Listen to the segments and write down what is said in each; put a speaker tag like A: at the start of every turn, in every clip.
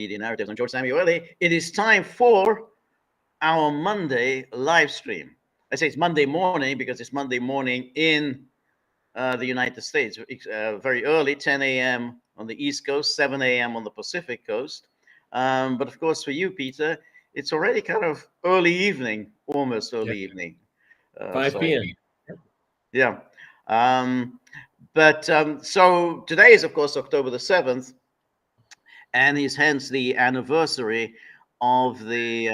A: Media Narratives. I'm George Samueli. It is time for our Monday live stream. I say it's Monday morning because it's Monday morning in the United States. Very early, 10 a.m. on the East Coast, 7 a.m. on the Pacific Coast. But of course, for you, Peter, it's already kind of early evening, almost early evening.
B: 5 p.m.
A: Yeah. So today is, of course, October the 7th, and is hence the anniversary of the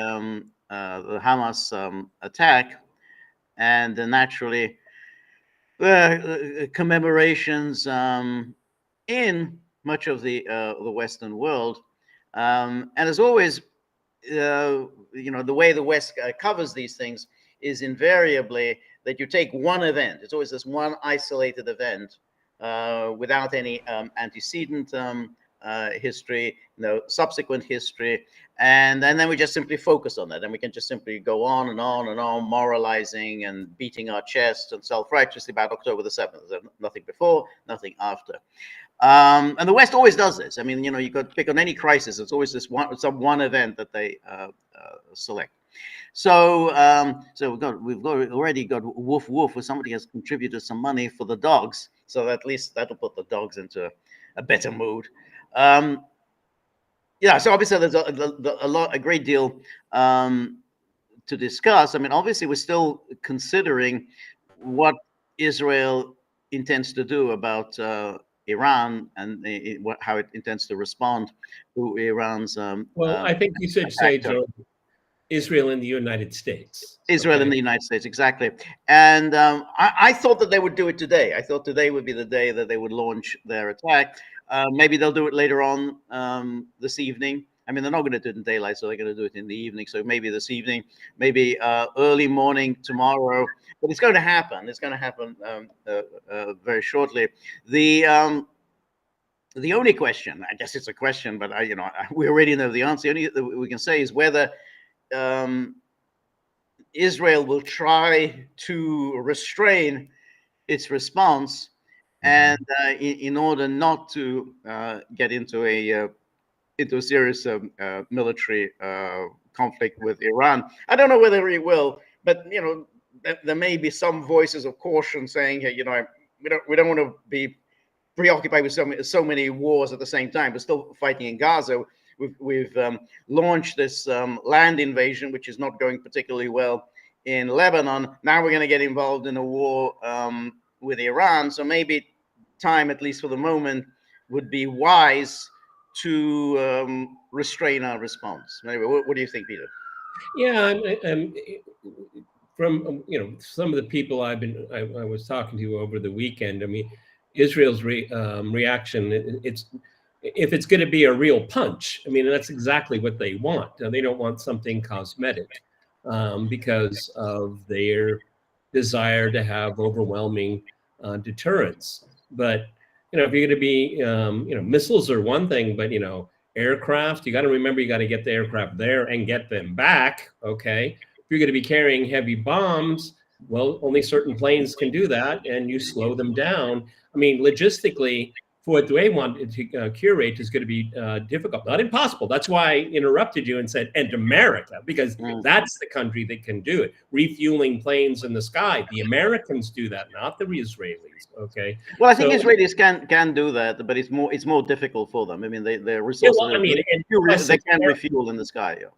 A: Hamas attack, and naturally commemorations in much of the Western world. And as always, the way the West covers these things is invariably that you take one event. It's always this one isolated event without any antecedent history, no subsequent history, and then we just simply focus on that, and we can just simply go on and on and on, moralizing and beating our chests and self-righteously about October the 7th. There's nothing before, nothing after. And the West always does this. I mean, you could pick on any crisis. It's always some one event that they select. So we've already got woof woof, where somebody has contributed some money for the dogs. So at least that'll put the dogs into a better mood. So obviously there's a great deal to discuss. I mean, obviously we're still considering what Israel intends to do about Iran and how it intends to respond to Iran's.
B: I think you should say, Joe, Israel and the United States.
A: Israel and the United States, exactly. And I thought that they would do it today. I thought today would be the day that they would launch their attack. Maybe they'll do it later on this evening. I mean, they're not going to do it in daylight, so they're going to do it in the evening. So maybe this evening, maybe early morning tomorrow. But it's going to happen. It's going to happen very shortly. The only question, I guess it's a question, but we already know the answer. The only that we can say is whether Israel will try to restrain its response, and in order not to get into a serious military conflict with Iran. I don't know whether he will, but there may be some voices of caution saying, hey, we don't want to be preoccupied with so many wars at the same time. We're still fighting in Gaza. We've launched this land invasion, which is not going particularly well in Lebanon. Now we're going to get involved in a war with Iran. So maybe time, at least for the moment, would be wise to restrain our response. Anyway, what do you think, Peter?
B: Yeah, from some of the people I was talking to over the weekend. I mean, Israel's reaction. If it's going to be a real punch, I mean, that's exactly what they want. They don't want something cosmetic because of their desire to have overwhelming deterrence. But if you're going to be, missiles are one thing, but aircraft, you got to remember, you got to get the aircraft there and get them back. Okay, if you're going to be carrying heavy bombs, well, only certain planes can do that, and you slow them down. I mean, logistically, for what they want to curate is going to be difficult, not impossible. That's why I interrupted you and said, and America, because that's the country that can do it. Refueling planes in the sky. The Americans do that, not the Israelis. Okay.
A: Well, I think Israelis can do that, but it's more difficult for them. I mean, their resources.
B: Yeah, well,
A: they can refuel in the sky. Yeah.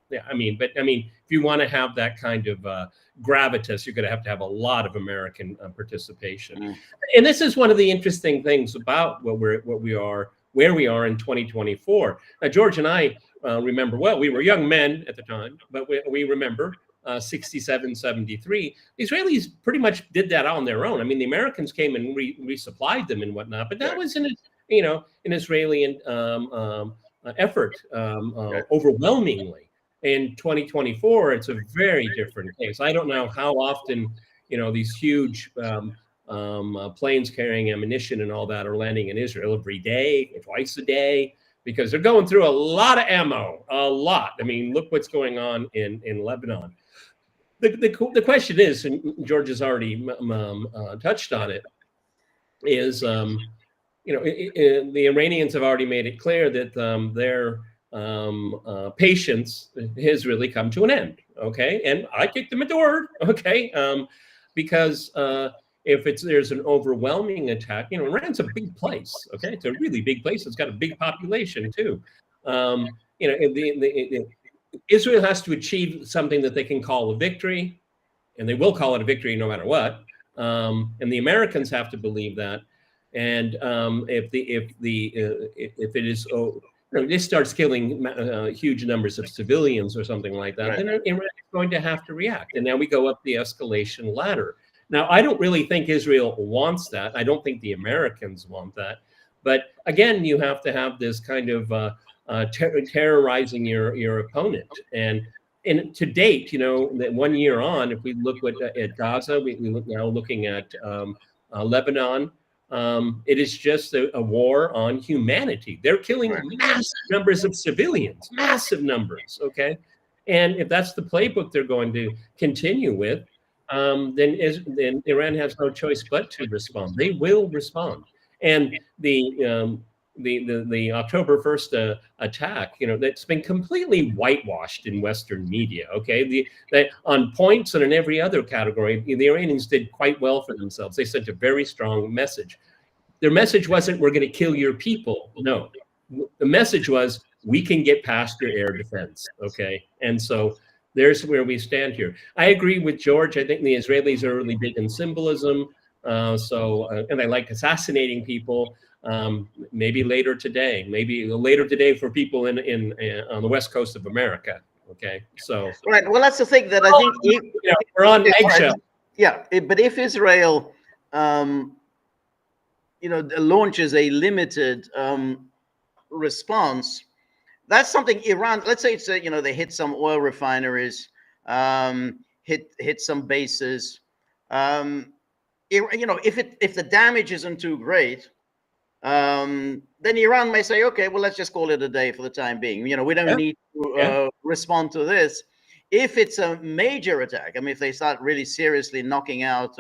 B: Yeah, if you want to have that kind of gravitas, you're going to have a lot of American participation. And this is one of the interesting things about where we are in 2024. Now, George and I remember, well, we were young men at the time, but we remember 67, 73. The Israelis pretty much did that on their own. I mean, the Americans came and resupplied them and whatnot, but that was an Israeli effort overwhelmingly. In 2024, it's a very different case. I don't know how often, these huge planes carrying ammunition and all that are landing in Israel every day, twice a day, because they're going through a lot of ammo, a lot. I mean, look what's going on in Lebanon. The question is, and George has already touched on it, is, the Iranians have already made it clear that they're patience has really come to an end. Okay, and I kicked them at the word. Okay, because if there's an overwhelming attack, Iran's a big place. Okay, it's a really big place. It's got a big population too. Israel has to achieve something that they can call a victory, and they will call it a victory no matter what. And the Americans have to believe that. And if it is this starts killing huge numbers of civilians or something like that, then Iran is going to have to react. And now we go up the escalation ladder. Now, I don't really think Israel wants that. I don't think the Americans want that. But again, you have to have this kind of terrorizing your opponent. And to date, that 1 year on, if we look at Gaza, we look now looking at Lebanon. It is just a war on humanity. They're killing massive numbers of civilians, massive numbers. Okay, and if that's the playbook they're going to continue with, then Iran has no choice but to respond. They will respond. And the October 1st attack, that's been completely whitewashed in Western media. Okay, on points and in every other category, the Iranians did quite well for themselves. They sent a very strong message. Their message wasn't, we're going to kill your people. No, the message was, we can get past your air defense. Okay, and so there's where we stand here. I agree with George. I think the Israelis are really big in symbolism. And they like assassinating people. Maybe later today for people in on the west coast of America. Okay, so
A: right. Well, that's the thing that I think
B: we're on eggshell.
A: Yeah, but if Israel, launches a limited response, that's something Iran. Let's say it's they hit some oil refineries, hit some bases. If the damage isn't too great, then Iran may say, okay, well, let's just call it a day for the time being. We don't need to respond to this. If it's a major attack, if they start really seriously knocking out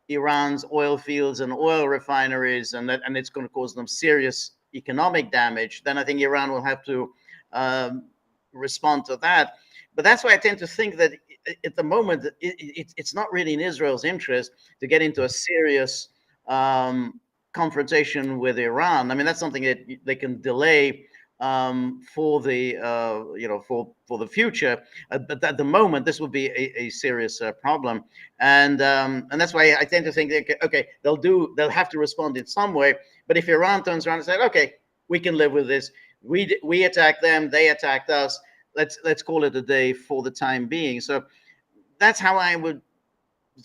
A: Iran's oil fields and oil refineries, and it's going to cause them serious economic damage, then I think Iran will have to respond to that. But that's why I tend to think that at the moment, it's not really in Israel's interest to get into a serious confrontation with Iran. That's something that they can delay for the future. But at the moment, this will be a serious problem, and that's why I tend to think that, okay, they'll have to respond in some way. But if Iran turns around and says, okay, we can live with this. We attacked them, they attacked us. Let's call it a day for the time being. So that's how I would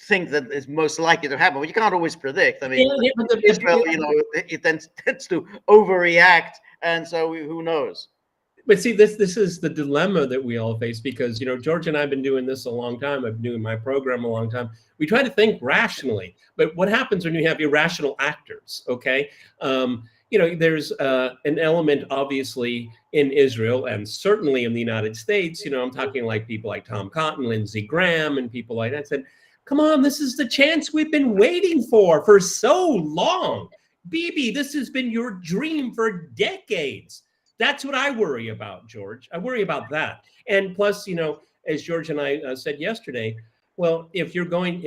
A: think that is most likely to happen. But you can't always predict. Israel, it tends to overreact, and so who knows?
B: But see, this is the dilemma that we all face, because George and I have been doing this a long time. I've been doing my program a long time. We try to think rationally, but what happens when you have irrational actors? Okay, there's an element, obviously, in Israel and certainly in the United States. I'm talking like people like Tom Cotton, Lindsey Graham, and people like that said, come on, this is the chance we've been waiting for so long. Bibi, this has been your dream for decades. That's what I worry about, George. I worry about that. And plus, as George and I said yesterday, well, if Iran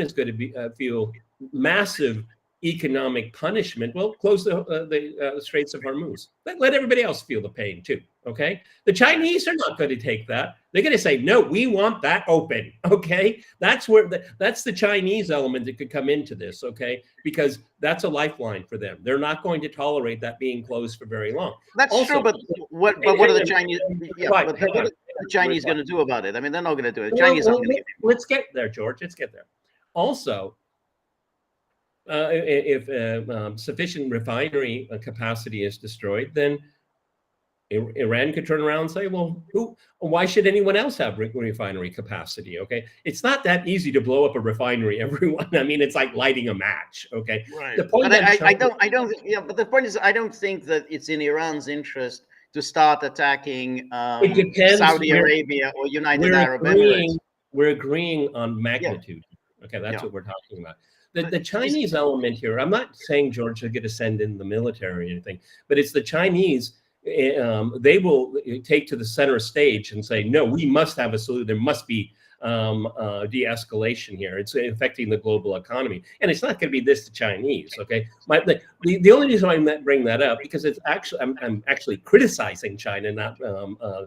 B: is going to feel massive economic punishment, well, close the Straits of Hormuz. Let everybody else feel the pain too. Okay, the Chinese are not going to take that. They're going to say, no, we want that open. Okay, that's the Chinese element that could come into this. Okay, because that's a lifeline for them. They're not going to tolerate that being closed for very long.
A: That's true, but what are the Chinese? What are the Chinese going to do about it? They're not going to do it. Chinese.
B: Let's get there, George. Let's get there. Also, if sufficient refinery capacity is destroyed, then Iran could turn around and say, well, why should anyone else have refinery capacity? Okay, it's not that easy to blow up a refinery, everyone. It's like lighting a match. Okay,
A: right. The point but the point is, I don't think that it's in Iran's interest to start attacking Saudi Arabia or United Arab Emirates.
B: We're agreeing on magnitude. Yeah. Okay, that's what we're talking about. The Chinese element here, I'm not saying, George, they're going to send in the military or anything, but it's the Chinese they will take to the center stage and say, no, we must have a solution. There must be de-escalation here. It's affecting the global economy, and it's not going to be this to Chinese. Okay, the only reason I bring that up because it's actually I'm actually criticizing China, not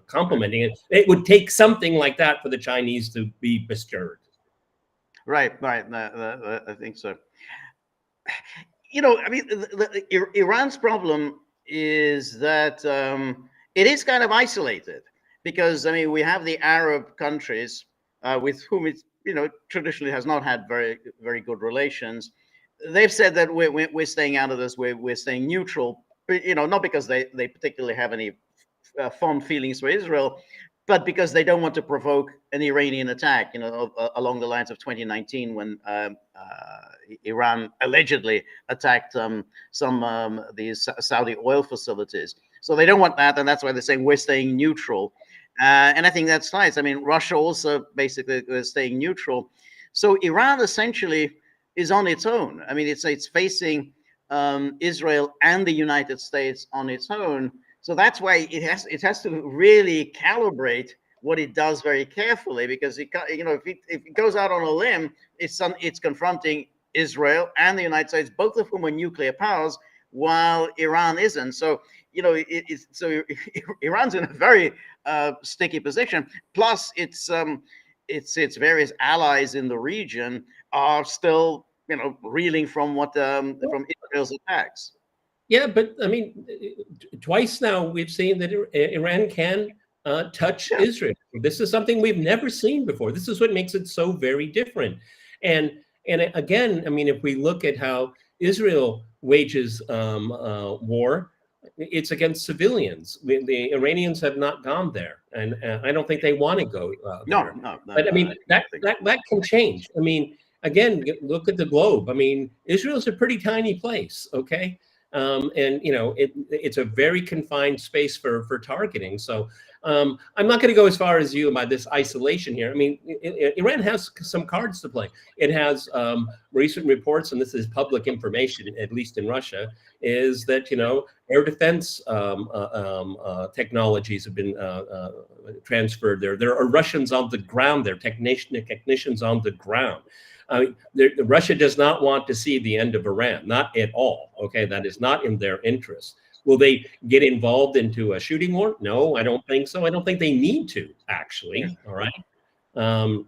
B: complimenting it. It would take something like that for the Chinese to be bestirred.
A: Right. I think so. I mean, Iran's problem is that it is kind of isolated because, I mean, we have the Arab countries with whom it, traditionally has not had very, very good relations. They've said that we're staying out of this, we're staying neutral, but, not because they particularly have any fond feelings for Israel, but because they don't want to provoke an Iranian attack, along the lines of 2019 when Iran allegedly attacked these Saudi oil facilities. So they don't want that, and that's why they're saying we're staying neutral. And I think that's nice. I mean, Russia also basically is staying neutral. So Iran essentially is on its own. I mean, it's facing Israel and the United States on its own. So that's why it has to really calibrate what it does very carefully, because if it goes out on a limb, it's confronting Israel and the United States, both of whom are nuclear powers, while Iran isn't. So Iran's in a very sticky position. Plus, its various allies in the region are still reeling from from Israel's attacks.
B: Yeah, but I mean, twice now we've seen that Iran can touch Israel. This is something we've never seen before. This is what makes it so very different. And again, I mean, if we look at how Israel wages war, it's against civilians. The Iranians have not gone there, and I don't think they want to go there. No. But I mean, that can change. I mean, again, look at the globe. I mean, Israel's a pretty tiny place, okay? And it's a very confined space for targeting. So I'm not going to go as far as you about this isolation here. I mean, Iran has some cards to play. It has recent reports, and this is public information, at least in Russia, is that air defense technologies have been transferred there. There are Russians on the ground there, technicians on the ground. Russia does not want to see the end of Iran, not at all. Okay, that is not in their interest. Will they get involved into a shooting war? No, I don't think so. I don't think they need to, actually. All right. And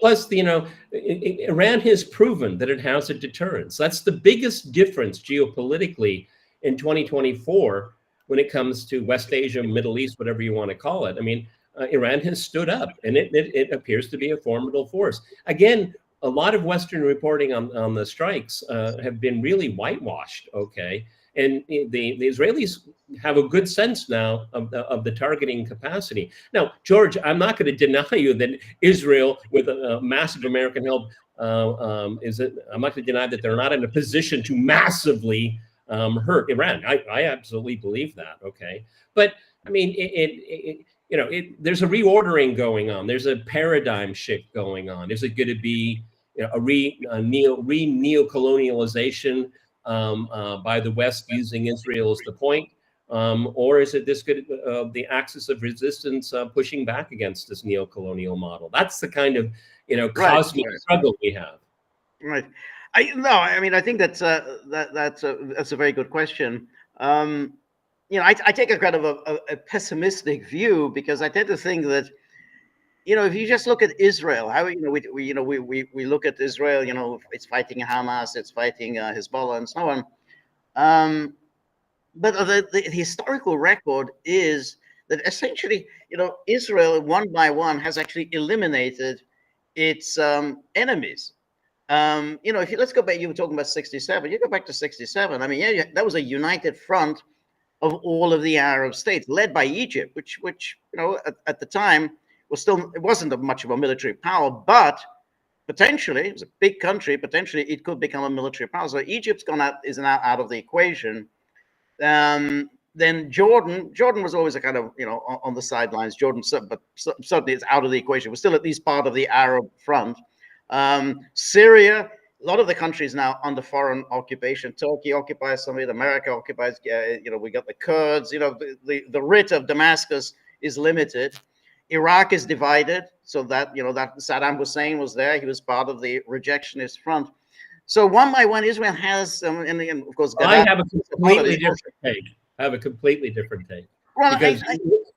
B: plus, Iran has proven that it has a deterrence. That's the biggest difference geopolitically in 2024 when it comes to West Asia, Middle East, whatever you want to call it. I mean, Iran has stood up, and it appears to be a formidable force. Again, a lot of Western reporting on the strikes have been really whitewashed, okay? And the Israelis have a good sense now of the targeting capacity. Now, George, I'm not going to deny you that Israel, with a massive American help, I'm not going to deny that they're not in a position to massively hurt Iran. I absolutely believe that, okay? But, I mean, there's a reordering going on. There's a paradigm shift going on. Is it going to be a neo-colonialization by the West using Israel as the point, or is it the axis of resistance pushing back against this neo-colonial model? That's the kind of cosmic struggle we have.
A: Right. I mean, I think that's a very good question. I take a kind of a pessimistic view, because I tend to think that, if you just look at Israel, how we look at Israel, it's fighting Hamas, it's fighting Hezbollah, and so on. But the historical record is that essentially, Israel one by one has actually eliminated its enemies. Let's go back. You were talking about 67. You go back to 67. I mean, that was a united front of all of the Arab states, led by Egypt, which at the time it wasn't much of a military power, but potentially it was a big country. Potentially it could become a military power. So Egypt's is now out of the equation. Then Jordan was always a kind of on the sidelines. But certainly it's out of the equation. We're still at least part of the Arab front. Syria, lot of the countries now under foreign occupation. Turkey occupies some of it. America occupies. We got the Kurds. The writ of Damascus is limited. Iraq is divided, so that that Saddam Hussein was there. He was part of the rejectionist front. So one by one, Israel has, and of course,
B: I have a completely different take. I have a completely different take.
A: Well,
B: because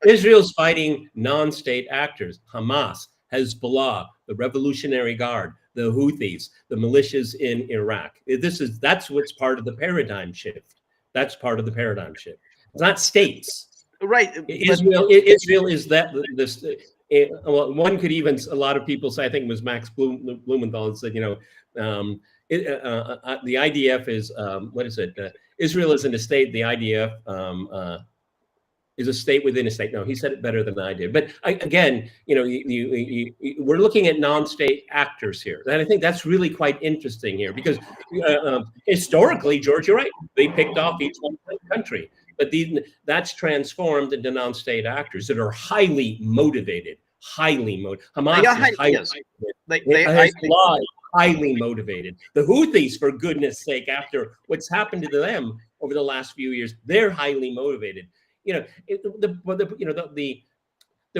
B: Israel's fighting non-state actors: Hamas, Hezbollah, the Revolutionary Guard, the Houthis, the militias in Iraq. That's what's part of the paradigm shift. That's part of the paradigm shift. It's not states.
A: Right.
B: Israel is that this. Well, one could even, a lot of people say, I think it was Max Blumenthal said, the IDF is what is it? Israel isn't a state. The IDF is a state within a state. No, he said it better than I did. But again, we're looking at non-state actors here, and I think that's really quite interesting here because historically, George, you're right. They picked off each one country, but that's transformed into non-state actors that are highly motivated. Hamas is highly motivated. Highly motivated. The Houthis, for goodness sake, after what's happened to them over the last few years, they're highly motivated. The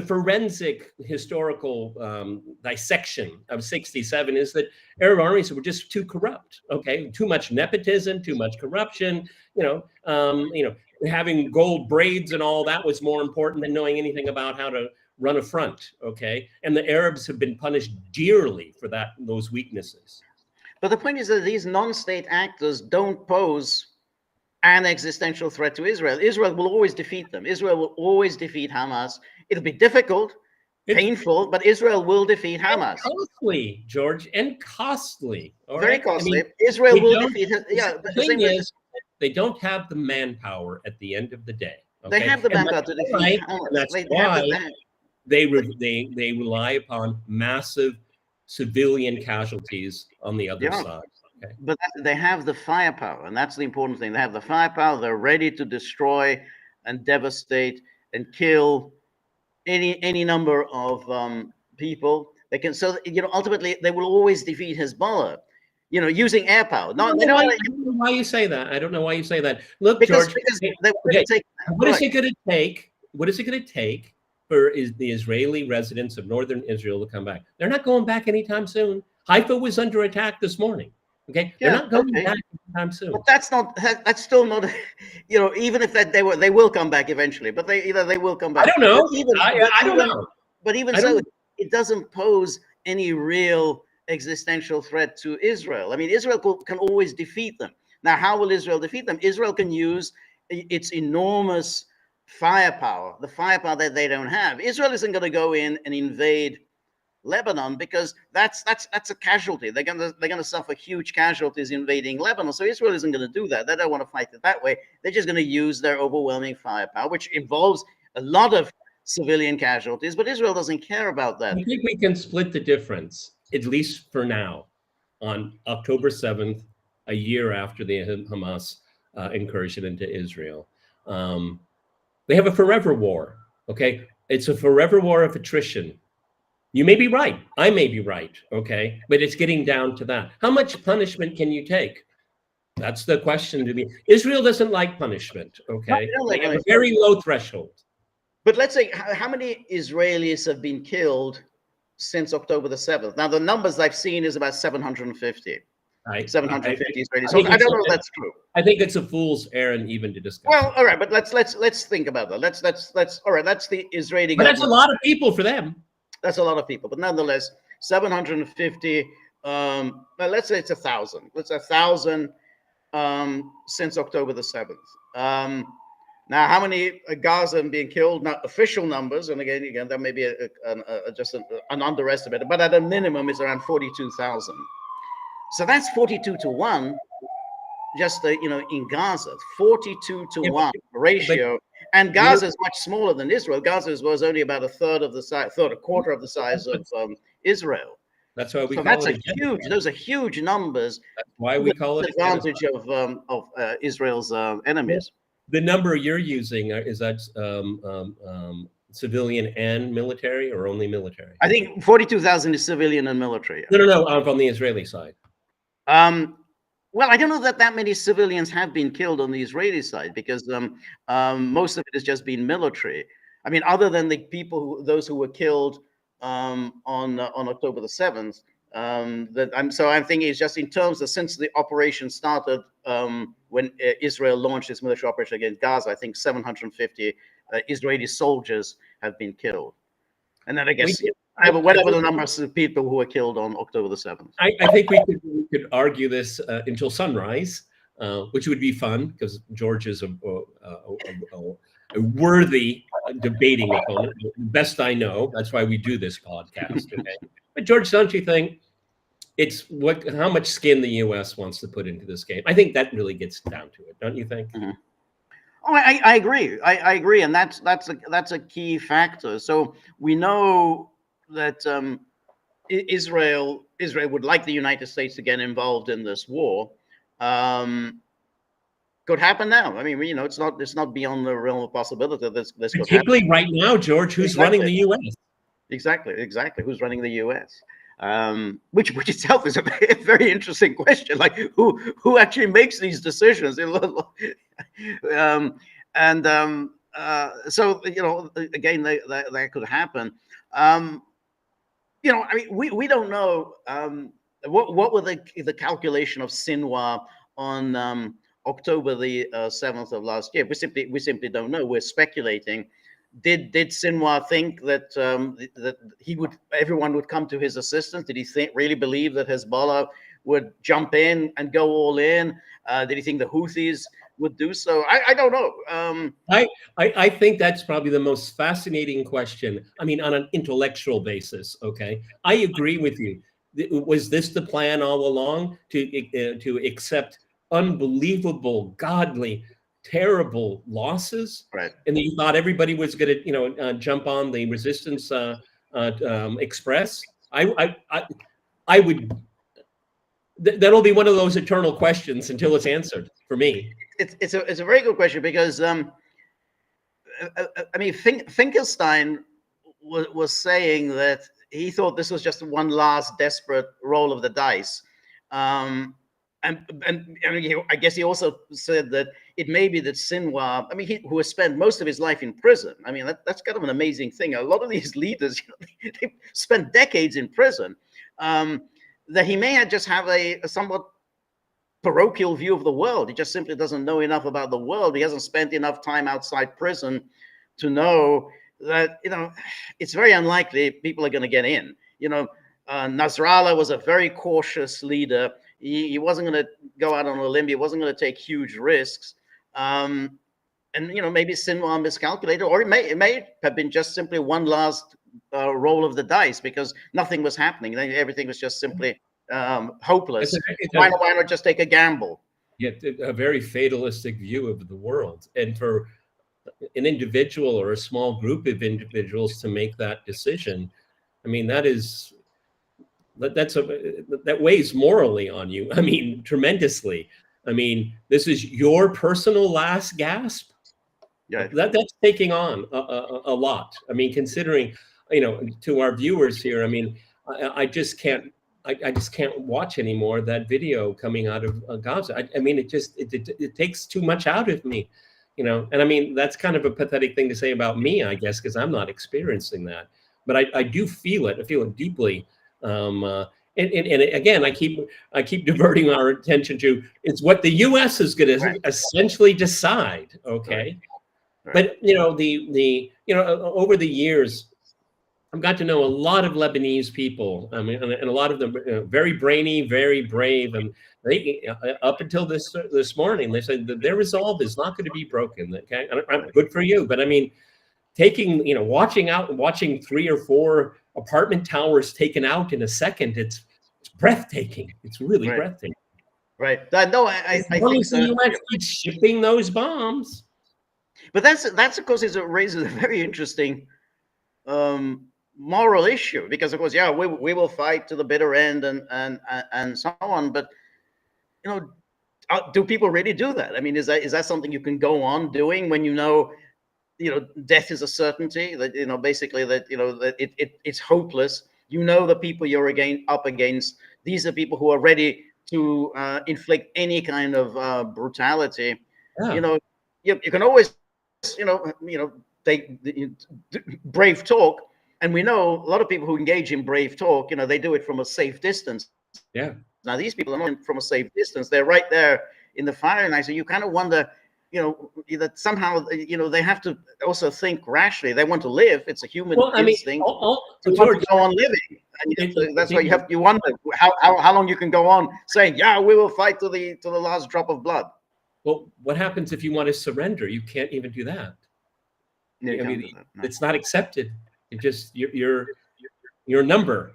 B: forensic historical dissection of '67 is that Arab armies were just too corrupt. Okay, too much nepotism, too much corruption. Having gold braids and all that was more important than knowing anything about how to run a front. Okay, and the Arabs have been punished dearly for those weaknesses.
A: But the point is that these non-state actors don't pose an existential threat to Israel. Israel will always defeat them. Israel will always defeat Hamas. It'll be difficult, painful, but Israel will defeat Hamas.
B: Costly, George, and costly.
A: Very costly. Israel will defeat.
B: The thing is, they don't have the manpower at the end of the day. Okay?
A: They have the manpower to defeat Hamas.
B: That's why they rely upon massive civilian casualties on the other side. Okay.
A: But they have the firepower, and that's the important thing. They have the firepower. They're ready to destroy and devastate and kill any number of people. They can. So ultimately, they will always defeat Hezbollah. Using air power.
B: I don't know why you say that. I don't know why you say that. Look, George. What is it going to take? What is it going to take for the Israeli residents of northern Israel to come back? They're not going back anytime soon. Haifa was under attack this morning. Okay, they're not going back anytime soon.
A: But that's still not. Even if they will come back eventually. But they will come back.
B: I don't know. I don't know.
A: But even so, it doesn't pose any real existential threat to Israel. I mean, Israel can always defeat them. Now, how will Israel defeat them? Israel can use its enormous firepower, the firepower that they don't have. Israel isn't going to go in and invade Lebanon because that's a casualty. They're gonna suffer huge casualties invading Lebanon. So Israel isn't going to do that. They don't want to fight it that way. They're just going to use their overwhelming firepower, which involves a lot of civilian casualties. But Israel doesn't care about that.
B: I think we can split the difference, at least for now, on October 7th, a year after the Hamas incursion into Israel. They have a forever war. Okay, it's a forever war of attrition. You may be right. I may be right. Okay. But it's getting down to that. How much punishment can you take? That's the question to me. Israel doesn't like punishment. Okay. They have a very low threshold.
A: But let's say how many Israelis have been killed since October the 7th? Now, the numbers I've seen is about 750.
B: Right.
A: 750 Israelis. So I don't know if that's true.
B: I think it's a fool's errand even to discuss.
A: Well, all right, but let's think about that. Let's all right, that's the Israeli
B: government. But that's a lot of people for them.
A: That's a lot of people, but nonetheless, 750. Well, let's say it's 1,000. Let's say 1,000 since October the 7th. Now, how many Gaza are being killed? Not official numbers, and again, that may be just an underestimate, but at a minimum, it's around 42,000. So that's 42 to 1. Just in Gaza, 42 to 1 ratio. And Gaza is much smaller than Israel. Gaza was only about a quarter of the size of Israel.
B: That's why we call
A: that's it huge. Those are huge numbers.
B: That's why we call it
A: advantage of Israel's enemies.
B: The number you're using is that civilian and military, or only military?
A: I think 42,000 is civilian and military.
B: No, from the Israeli side.
A: Well, I don't know that many civilians have been killed on the Israeli side, because most of it has just been military. I mean, other than the people, those who were killed on October the 7th. I'm thinking it's just in terms of, since the operation started, when Israel launched its military operation against Gaza, I think 750 Israeli soldiers have been killed. And then I guess whatever the numbers of people who were killed on October the 7th.
B: I think we could argue this until sunrise, which would be fun, because George is a worthy debating opponent, best I know. That's why we do this podcast. Okay? But George, don't you think it's how much skin the U.S. wants to put into this game? I think that really gets down to it, don't you think?
A: Mm-hmm. Oh, I agree. I agree, and that's a key factor. So we know that Israel would like the United States to get involved in this war. Could happen now. I mean, it's not beyond the realm of possibility. This
B: particularly right now, George, who's running the U.S.
A: Exactly. Who's running the U.S.? Which itself is a very interesting question. Like, who actually makes these decisions? So again, that could happen. I mean, we don't know what were the calculation of Sinwar on October the 7th of last year. We simply don't know. We're speculating. Did Sinwar think that that everyone would come to his assistance? Did he really believe that Hezbollah would jump in and go all in? Did he think the Houthis would do so? I don't know.
B: I think that's probably the most fascinating question. I mean, on an intellectual basis. Okay, I agree with you. Was this the plan all along, to accept unbelievable, godly, terrible losses,
A: right?
B: And then you thought everybody was going to, jump on the resistance express? I would. That'll be one of those eternal questions until it's answered for me.
A: It's a very good question, because I mean, Finkelstein was saying that he thought this was just one last desperate roll of the dice. And I guess he also said that it may be that Sinwar, I mean, who has spent most of his life in prison. I mean, that's kind of an amazing thing. A lot of these leaders, they spent decades in prison. That he may just have a somewhat parochial view of the world. He just simply doesn't know enough about the world. He hasn't spent enough time outside prison to know that, it's very unlikely people are going to get in. Nasrallah was a very cautious leader. He wasn't going to go out on a limb. He wasn't going to take huge risks. And maybe Sinwar miscalculated, or it may have been just simply one last roll of the dice, because nothing was happening. Everything was just simply hopeless. Why not just take a gamble?
B: Yeah, a very fatalistic view of the world. And for an individual or a small group of individuals to make that decision, I mean, that weighs morally on you. I mean, tremendously. I mean, this is your personal last gasp.
A: Yeah,
B: that's taking on a lot. I mean, considering, to our viewers here, I mean, I just can't watch anymore that video coming out of Gaza. I mean, it takes too much out of me, And I mean, that's kind of a pathetic thing to say about me, I guess, because I'm not experiencing that. But I do feel it. I feel it deeply. And again, I keep diverting our attention to it's what the U.S. is going to essentially decide. Okay, right. But over the years, I've got to know a lot of Lebanese people. I mean, and a lot of them very brainy, very brave, and they up until this morning, they said that their resolve is not going to be broken. Okay, good for you, but I mean, watching 3 or 4 apartment towers taken out in a second, it's breathtaking. It's really breathtaking.
A: Right. No, I think
B: the U.S. keeps shipping those bombs.
A: But that's of course, it raises a very interesting moral issue, because of course, we will fight to the bitter end and so on. But do people really do that? I mean, is that something you can go on doing when death is a certainty, that basically that that it's hopeless? The people you're up against, these are people who are ready to inflict any kind of brutality.
B: Yeah.
A: You know, you can always, they brave talk, and we know a lot of people who engage in brave talk. They do it from a safe distance.
B: Yeah.
A: Now these people are not from a safe distance; they're right there in the firing line. So you kind of wonder, that somehow, they have to also think rationally. They want to live. It's a human
B: Well, I mean,
A: instinct to want
B: George,
A: to go on living. And that's why
B: it-
A: you wonder how long you can go on saying, yeah, we will fight to the last drop of blood.
B: well, what happens if you want to surrender? You can't even do that.
A: You
B: I
A: can't
B: mean,
A: do that, no.
B: it's not accepted. It just your number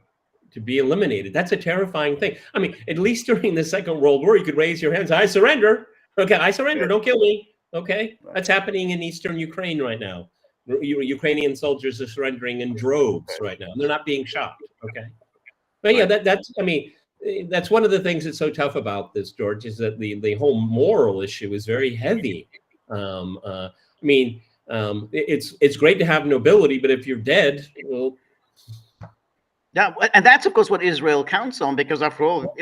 B: to be eliminated. That's a terrifying thing. I mean, at least during the Second World War, you could raise your hands. I surrender. Okay, I surrender.
A: Yeah.
B: Don't kill me. Okay,
A: Right.
B: that's happening in Eastern Ukraine right now. Ukrainian soldiers are surrendering in droves right now. They're not being shot. Okay, but yeah, that's. I mean, that's one of the things that's so tough about this, George, is that the whole moral issue is very heavy. I mean, it's great to have nobility, but if you're dead, well,
A: Yeah, and that's of course what Israel counts on, because after all,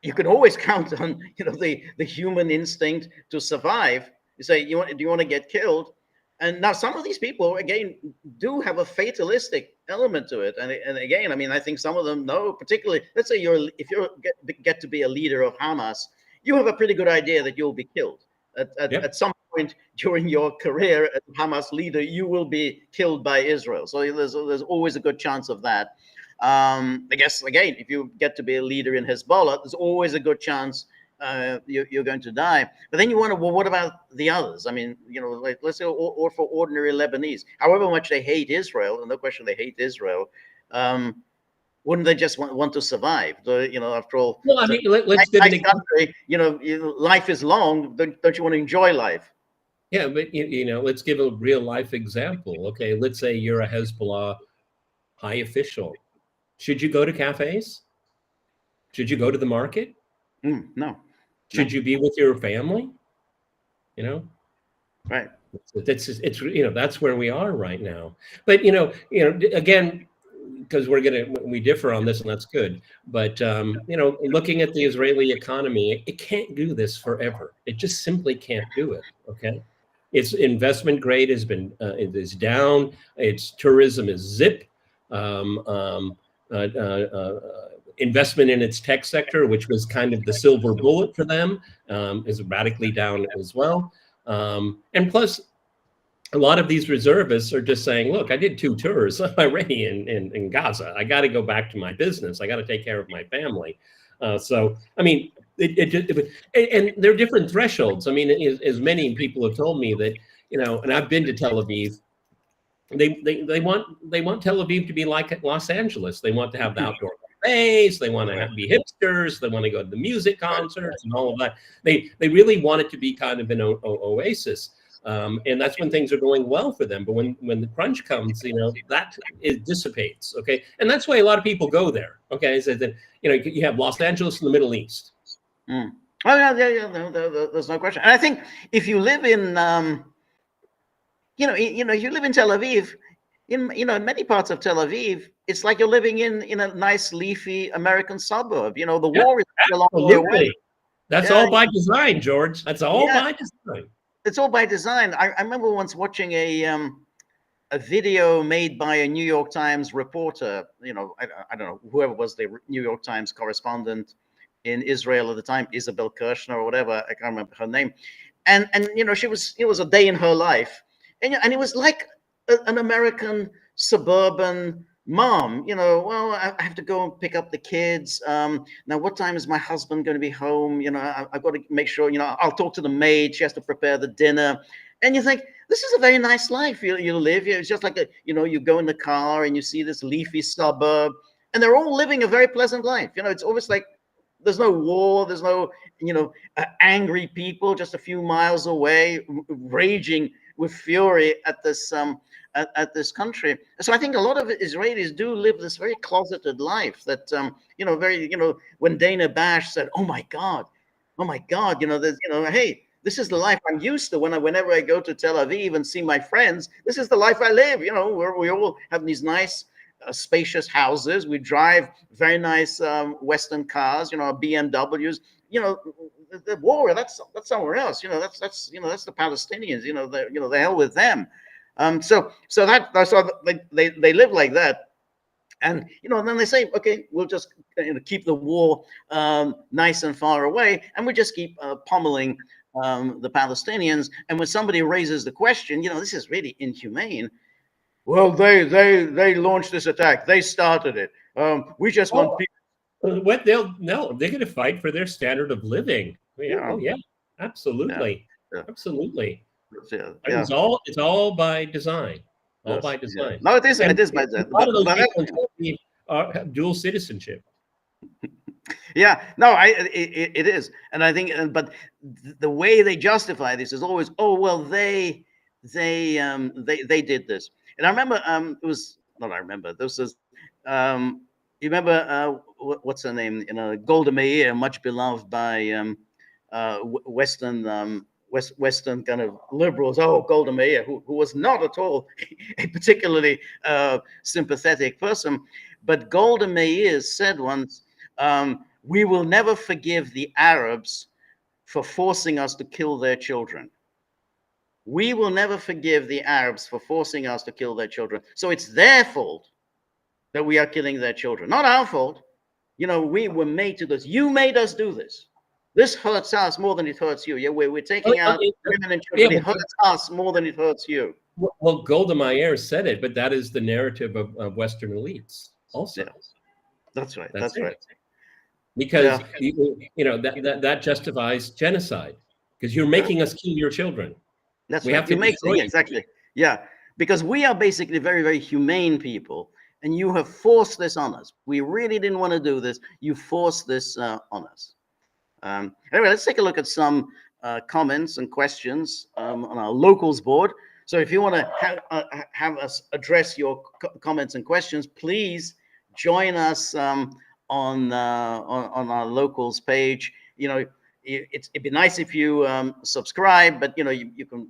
A: you can always count on the human instinct to survive. You say, do you want to get killed? And now some of these people again do have a fatalistic element to it, and again, I mean, I think some of them know. Particularly, let's say if you get to be a leader of Hamas, you have a pretty good idea that you'll be killed at some point during your career as Hamas leader. You will be killed by Israel, so there's always a good chance of that. I guess again, if you get to be a leader in Hezbollah, there's always a good chance you're going to die. But then you wonder, well, what about the others? I mean, like, let's say, or for ordinary Lebanese, however much they hate Israel, and no question they hate Israel, wouldn't they just want to survive? After all,
B: well, I mean, let's give an example.
A: Life is long. Don't you want to enjoy life?
B: Yeah, but let's give a real life example. Okay, let's say you're a Hezbollah high official. Should you go to cafes? Should you go to the market?
A: No.
B: Should you be with your family?
A: Right.
B: That's where we are right now. But again, because we differ on this, and that's good. But looking at the Israeli economy, it can't do this forever. It just simply can't do it. Okay, its investment grade has been it is down. Its tourism is zip. Investment in its tech sector, which was kind of the silver bullet for them, is radically down as well. And plus, a lot of these reservists are just saying, look, I did 2 tours already in Gaza. I got to go back to my business. I got to take care of my family. So, I mean, and there are different thresholds. I mean, as many people have told me that, and I've been to Tel Aviv, they want Tel Aviv to be like Los Angeles. They want to have the outdoor cafes. They want to be hipsters. They want to go to the music concerts and all of that. They really want it to be kind of an oasis. And that's when things are going well for them. But when the crunch comes, that it dissipates. Okay, and that's why a lot of people go there. Okay, so that you have Los Angeles in the Middle East.
A: Oh yeah. No, there's no question. And I think if you live in you live in Tel Aviv, in many parts of Tel Aviv, it's like you're living in a nice leafy American suburb. The war is a long way away.
B: That's all by design, George. That's all by design.
A: It's all by design. I remember once watching a video made by a New York Times reporter. I don't know, whoever was the New York Times correspondent in Israel at the time, Isabel Kirshner or whatever. I can't remember her name. And it was a day in her life. And it was like an American suburban mom. Well, I have to go and pick up the kids. Now, what time is my husband going to be home? I've got to make sure, I'll talk to the maid. She has to prepare the dinner. And you think, this is a very nice life you live here. It's just like, you go in the car and you see this leafy suburb, and they're all living a very pleasant life. It's almost like there's no war. There's no, angry people just a few miles away, raging with fury at this country. So I think a lot of Israelis do live this very closeted life that, when Dana Bash said, oh my God, there's, hey, this is the life I'm used to whenever I go to Tel Aviv and see my friends. This is the life I live, where we all have these nice spacious houses. We drive very nice Western cars, BMWs. The war, that's somewhere else. That's the Palestinians. The hell with them. So they live like that. And then they say, okay, we'll just keep the war nice and far away, and we just keep pummeling the Palestinians. And when somebody raises the question, this is really inhumane. Well, they launched this attack. They started it. We just want people.
B: What they're going to fight for their standard of living. Yeah. Oh yeah, absolutely, absolutely.
A: Yeah.
B: It's all by design. All by design.
A: Yeah. No, it is. It is by design.
B: A lot of those people have dual citizenship.
A: Yeah, no, it is, and I think, but the way they justify this is always, oh well, they did this, and I remember it was not. I remember this was you remember what's her name? Golda Meir, much beloved by Western kind of liberals. Oh, Golda Meir, who was not at all a particularly sympathetic person, but Golda Meir said once, "We will never forgive the Arabs for forcing us to kill their children. We will never forgive the Arabs for forcing us to kill their children. So it's their fault that we are killing their children, not our fault. We were made to do this. You made us do this. This hurts us more than it hurts you. Yeah, we're taking out women and children. It hurts us more than it hurts you."
B: Well, Golda Meir said it, but that is the narrative of Western elites also.
A: Yeah. That's right. That's right.
B: Because that justifies genocide, because you're making us kill your children.
A: That's right. You make exactly. Yeah, because we are basically very, very humane people, and you have forced this on us. We really didn't want to do this. You forced this on us. Anyway, let's take a look at some comments and questions on our locals board. So if you want to have us address your comments and questions, please join us on our locals page. It'd be nice if you subscribe, but you can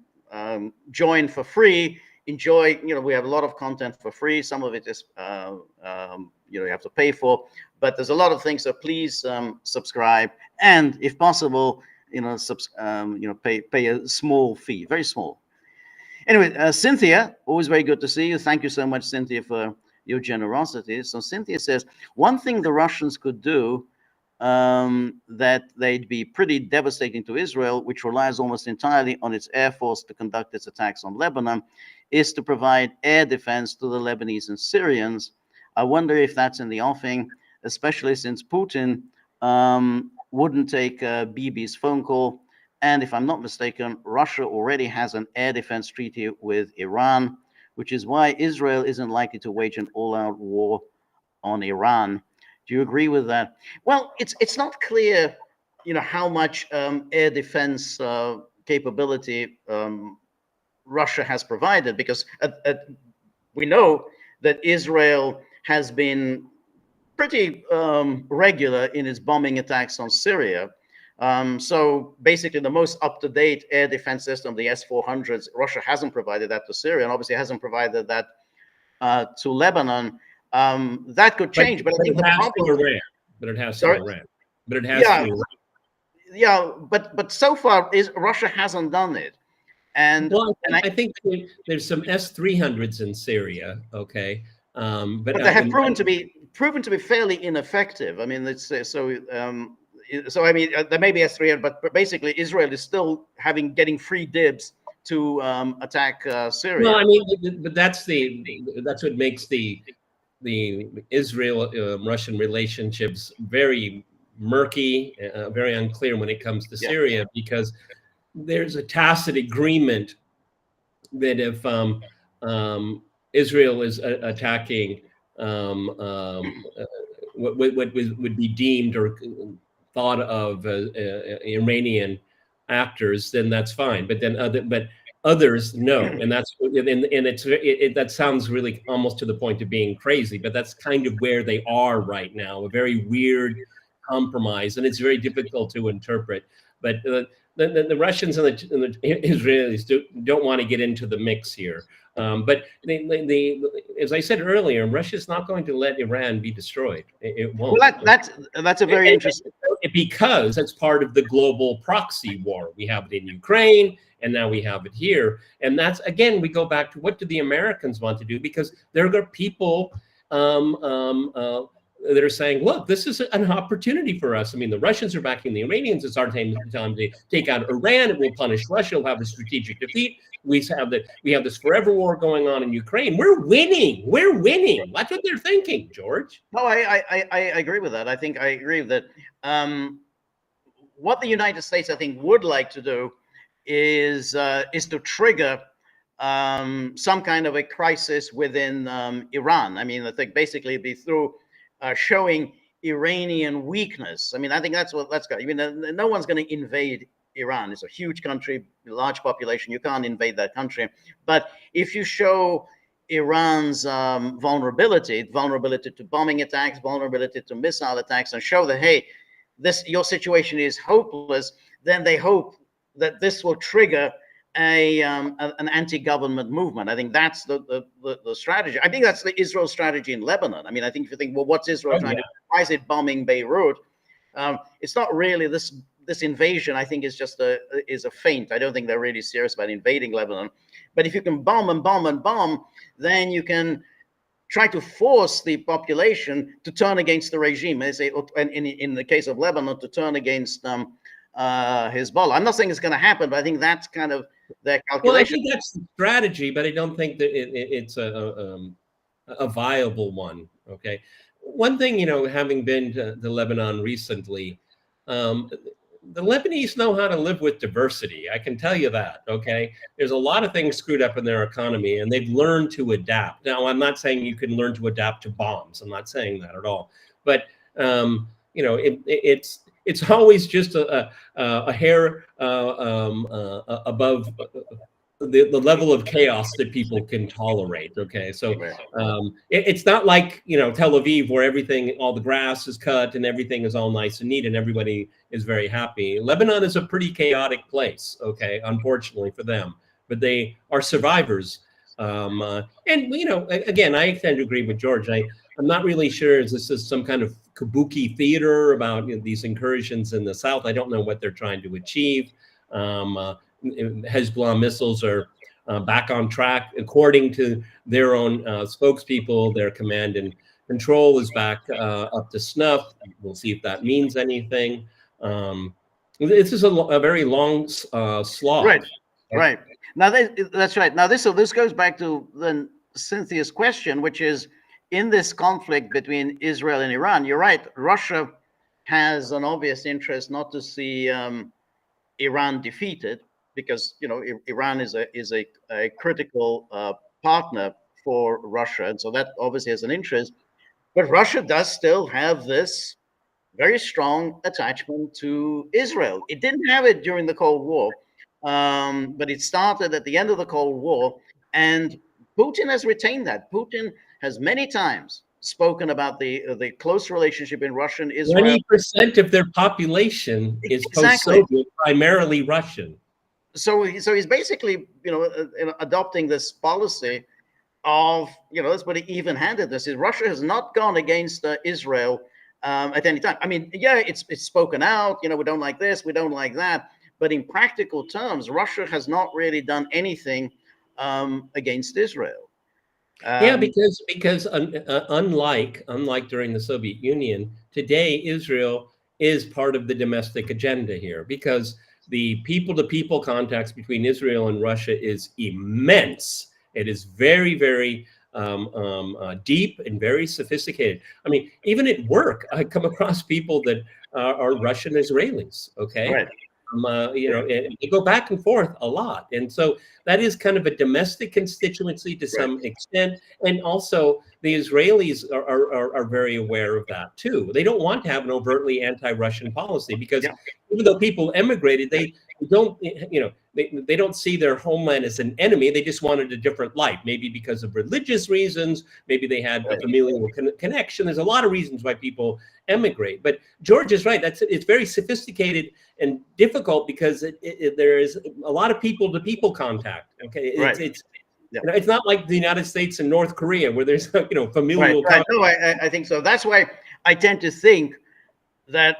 A: join for free. Enjoy. We have a lot of content for free. Some of it is you have to pay for, but there's a lot of things. So please subscribe, and if possible, pay a small fee, very small. Anyway, Cynthia, always very good to see you. Thank you so much, Cynthia, for your generosity. So Cynthia says, one thing the Russians could do that they'd be pretty devastating to Israel, which relies almost entirely on its air force to conduct its attacks on Lebanon, is to provide air defense to the Lebanese and Syrians. I wonder if that's in the offing, especially since Putin wouldn't take Bibi's phone call. And if I'm not mistaken, Russia already has an air defense treaty with Iran, which is why Israel isn't likely to wage an all-out war on Iran. Do you agree with that? Well, it's not clear, how much air defense capability Russia has provided, because we know that Israel has been pretty regular in its bombing attacks on Syria. So basically, the most up-to-date air defense system, the S-400s, Russia hasn't provided that to Syria, and obviously hasn't provided that to Lebanon. That could change, but I think the problem.
B: But it has to Iran. But it has to Iran.
A: Yeah, but so far Russia hasn't done it. And
B: I think there's some S-300s in Syria. Okay, but
A: they have proven to be fairly ineffective. I mean, it's so I mean, there may be S-300, but basically Israel is still getting free dibs to attack Syria.
B: Well, I mean, but that's what makes the Israel-Russian relationships very murky, very unclear when it comes to Syria, because there's a tacit agreement that if Israel is attacking what would be deemed or thought of Iranian actors, then that's fine. But then others no, and that sounds really almost to the point of being crazy. But that's kind of where they are right now, a very weird compromise, and it's very difficult to interpret. But the Russians and the Israelis don't want to get into the mix here. But as I said earlier, Russia's not going to let Iran be destroyed. It won't.
A: Well, that's a very interesting.
B: Because it's part of the global proxy war. We have it in Ukraine, and now we have it here. And that's, again, we go back to what do the Americans want to do? Because there are people that are saying, look, this is an opportunity for us. I mean, the Russians are backing the Iranians. It's our time to take out Iran. It will punish Russia. We'll have a strategic defeat. We have this forever war going on in Ukraine. We're winning. We're winning. That's what they're thinking, George.
A: No, I agree with that. I agree that what the United States, I think, would like to do is to trigger some kind of a crisis within Iran. I mean, I think basically it'd be through showing Iranian weakness. I mean, I think that's got. I mean, no one's going to invade Iran. It's a huge country, large population. You can't invade that country. But if you show Iran's vulnerability to bombing attacks, vulnerability to missile attacks, and show that, hey, your situation is hopeless, then they hope that this will trigger an anti-government movement. I think that's the strategy. I think that's the Israel strategy in Lebanon. I mean, I think if you think, well, what's Israel trying to do? Why is it bombing Beirut? It's not really this invasion. I think is just a feint. I don't think they're really serious about invading Lebanon. But if you can bomb and bomb and bomb, then you can try to force the population to turn against the regime. They say, and in the case of Lebanon, to turn against Hezbollah. I'm not saying it's going to happen, but I think that's kind of their calculation.
B: Well, I think that's the strategy, but I don't think that it's a viable one. Okay, one thing, having been to Lebanon recently, the Lebanese know how to live with diversity. I can tell you that. Okay, there's a lot of things screwed up in their economy, and they've learned to adapt. Now, I'm not saying you can learn to adapt to bombs. I'm not saying that at all. But it's always just a hair above the level of chaos that people can tolerate. Okay, so it's not like Tel Aviv, where all the grass is cut and everything is all nice and neat and everybody is very happy. Lebanon is a pretty chaotic place. Okay, unfortunately for them, but they are survivors. And again, I tend to agree with George. I'm not really sure if this is some kind of kabuki theater about these incursions in the south. I don't know what they're trying to achieve. Hezbollah missiles are back on track, according to their own spokespeople. Their command and control is back up to snuff. We'll see if that means anything. This is a very long slog.
A: Right. Now that's right. Now this goes back to then Cynthia's question, which is, in this conflict between Israel and Iran, you're right. Russia has an obvious interest not to see Iran defeated, because Iran is a critical partner for Russia, and so that obviously has an interest. But Russia does still have this very strong attachment to Israel. It didn't have it during the Cold War, but it started at the end of the Cold War, and Putin has retained that. Putin has many times spoken about the close relationship in Russia and Israel.
B: 20% of their population is post-Soviet, primarily Russian.
A: So he's basically, adopting this policy of, let's put it even-handedness. Russia has not gone against Israel at any time. I mean, yeah, it's spoken out. We don't like this, we don't like that. But in practical terms, Russia has not really done anything against Israel.
B: Because unlike during the Soviet Union, today Israel is part of the domestic agenda here, because the people-to-people contacts between Israel and Russia is immense. It is very, very deep and very sophisticated. I mean, even at work, I come across people that are Russian Israelis. Okay.
A: Right.
B: They go back and forth a lot. And so that is kind of a domestic constituency to some extent. And also the Israelis are very aware of that too. They don't want to have an overtly anti-Russian policy, because even though people emigrated, they don't, they don't see their homeland as an enemy. They just wanted a different life, maybe because of religious reasons. Maybe they had a familial connection. There's a lot of reasons why people emigrate. But George is right. It's very sophisticated and difficult because there is a lot of people-to-people contact. Okay, it's not like the United States and North Korea where there's familial.
A: Right. No, I think so. That's why I tend to think that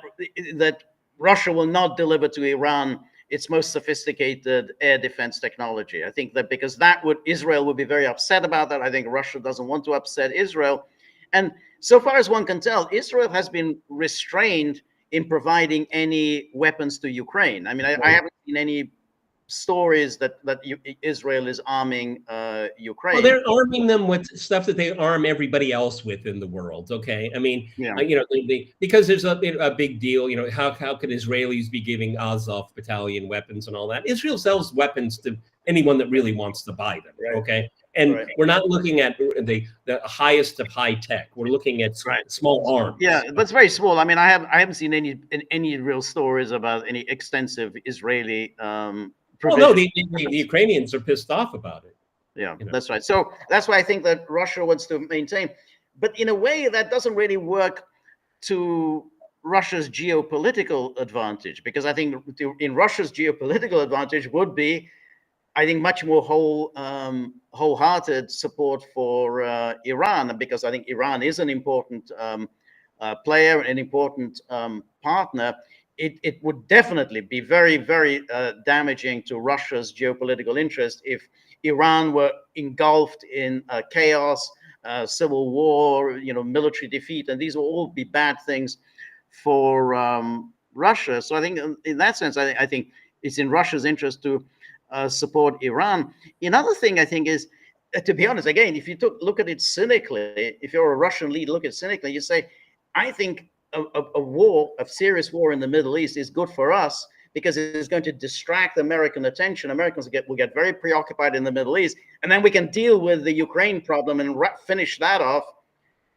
A: Russia will not deliver to Iran its most sophisticated air defense technology. I think that because Israel would be very upset about that. I think Russia doesn't want to upset Israel. And so far as one can tell, Israel has been restrained in providing any weapons to Ukraine. I mean, I haven't seen any stories that Israel is arming Ukraine.
B: Well, they're arming them with stuff that they arm everybody else with in the world. Okay, I mean, because there's a big deal. How could Israelis be giving Azov battalion weapons and all that? Israel sells weapons to anyone that really wants to buy them. Right. Okay, and we're not looking at the highest of high tech. We're looking at small arms.
A: Yeah, but it's very small. I mean, I haven't seen any real stories about any extensive Israeli.
B: Well, no, the Ukrainians are pissed off about it.
A: Yeah, that's right. So that's why I think that Russia wants to maintain. But in a way, that doesn't really work to Russia's geopolitical advantage, because I think in Russia's geopolitical advantage would be, I think, much more wholehearted support for Iran, because I think Iran is an important player, an important partner. It would definitely be very, very damaging to Russia's geopolitical interest if Iran were engulfed in chaos, civil war, military defeat, and these will all be bad things for Russia. So I think in that sense, I think it's in Russia's interest to support Iran. Another thing I think is, to be honest, again, if you look at it cynically, if you're a Russian leader, look at it cynically, you say, I think a serious war in the Middle East is good for us because it's going to distract American attention. Americans will get very preoccupied in the Middle East, and then we can deal with the Ukraine problem and finish that off.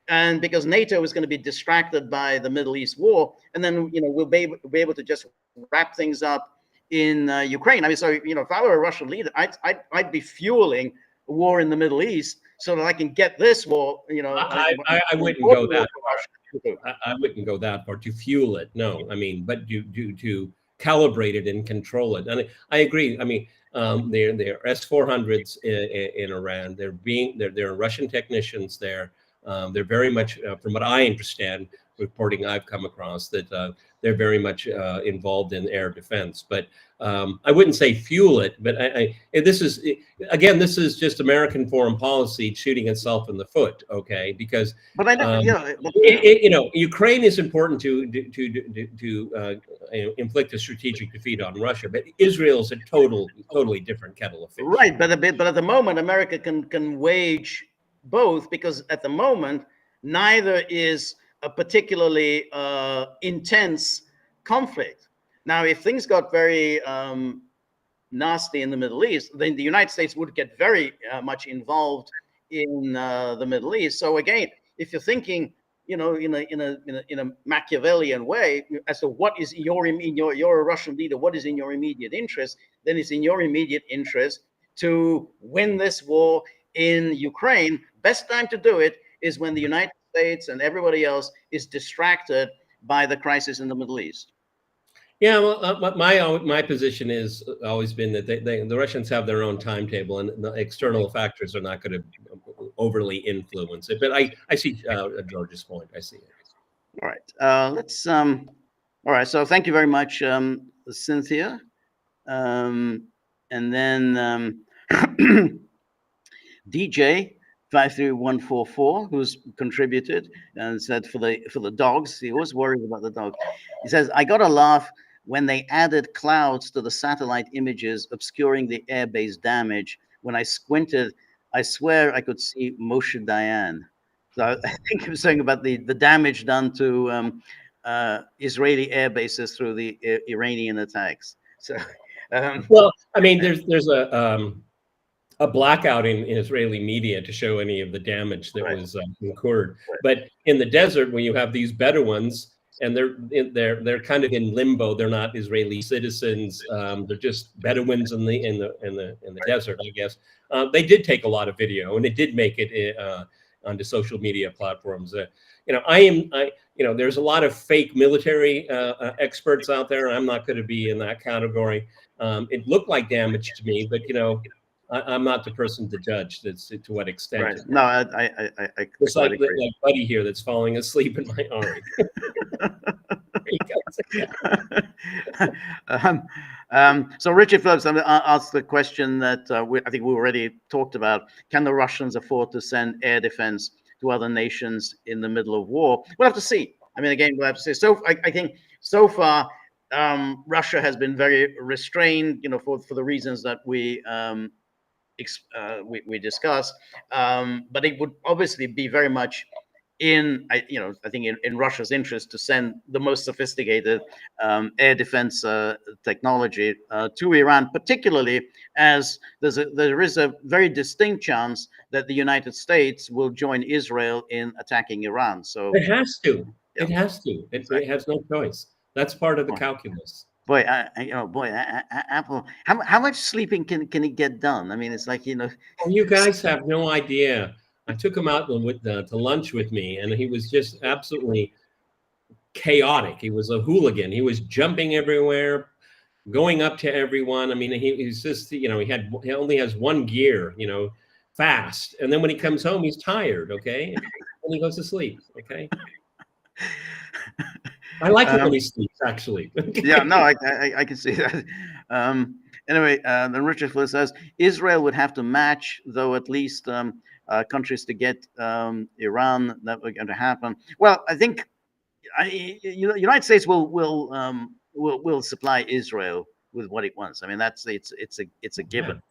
A: And because NATO is going to be distracted by the Middle East war, and then we'll be able to just wrap things up in Ukraine. I mean, so if I were a Russian leader, I'd be fueling a war in the Middle East so that I can get this war.
B: I wouldn't go that far. I wouldn't go that far to fuel it. No, I mean, but to calibrate it and control it. And I agree. I mean, they're S-400s in Iran. There are Russian technicians there. They're very much, from what I understand, reporting I've come across, that they're very much involved in air defense. But I wouldn't say fuel it. But this is just American foreign policy shooting itself in the foot. Okay, because Ukraine is important to inflict a strategic defeat on Russia, but Israel is a totally different kettle of fish.
A: Right, but at the moment, America can wage both, because at the moment neither is a particularly intense conflict. Now, if things got very nasty in the Middle East, then the United States would get very much involved in the Middle East. So again, if you're thinking, in a Machiavellian way as to what is you're a Russian leader, what is in your immediate interest, then it's in your immediate interest to win this war in Ukraine. Best time to do it is when the United States and everybody else is distracted by the crisis in the Middle East.
B: Yeah, well, my position has always been that the Russians have their own timetable, and the external factors are not going to overly influence it. But I see George's point. I see it.
A: All right, let's. All right, so thank you very much, Cynthia, and then DJ 53144, who's contributed and said for the dogs, he was worried about the dogs. He says, I got a laugh when they added clouds to the satellite images obscuring the airbase damage. When I squinted, I swear I could see Moshe Dayan. So I think he was saying about the damage done to Israeli air bases through the Iranian attacks. So,
B: well, I mean, there's a blackout in Israeli media to show any of the damage that was incurred. But in the desert, when you have these Bedouins and they're kind of in limbo. They're not Israeli citizens. They're just Bedouins in the desert, I guess. They did take a lot of video, and it did make it onto social media platforms. There's a lot of fake military experts out there. I'm not going to be in that category. It looked like damage to me, but I'm not the person to judge to what extent.
A: Right. No, I
B: it's like Buddy here that's falling asleep in my arm.
A: So Richard Phillips asked the question that I think we already talked about. Can the Russians afford to send air defense to other nations in the middle of war? We'll have to see. I mean, again, we'll have to see. So I think so far, Russia has been very restrained, for the reasons that we discussed. But it would obviously be very much I think in Russia's interest to send the most sophisticated air defense technology to Iran, particularly as there is a very distinct chance that the United States will join Israel in attacking Iran. So
B: it has to. Yeah. It has to. It has no choice. That's part of the calculus.
A: Boy, Apple. How much sleeping can it get done? I mean, it's like
B: You guys have no idea. I took him out to lunch with me, and he was just absolutely chaotic. He was a hooligan. He was jumping everywhere, going up to everyone. I mean, he's just he only has one gear, fast, and then when he comes home, he's tired. Okay, and he goes to sleep. Okay. I like it when he sleeps, actually.
A: Yeah, no, I can see that. Anyway, then Richard Fleur says Israel would have to match, though at least countries to get Iran. That was going to happen. Well, I think United States will supply Israel with what it wants. I mean, it's a given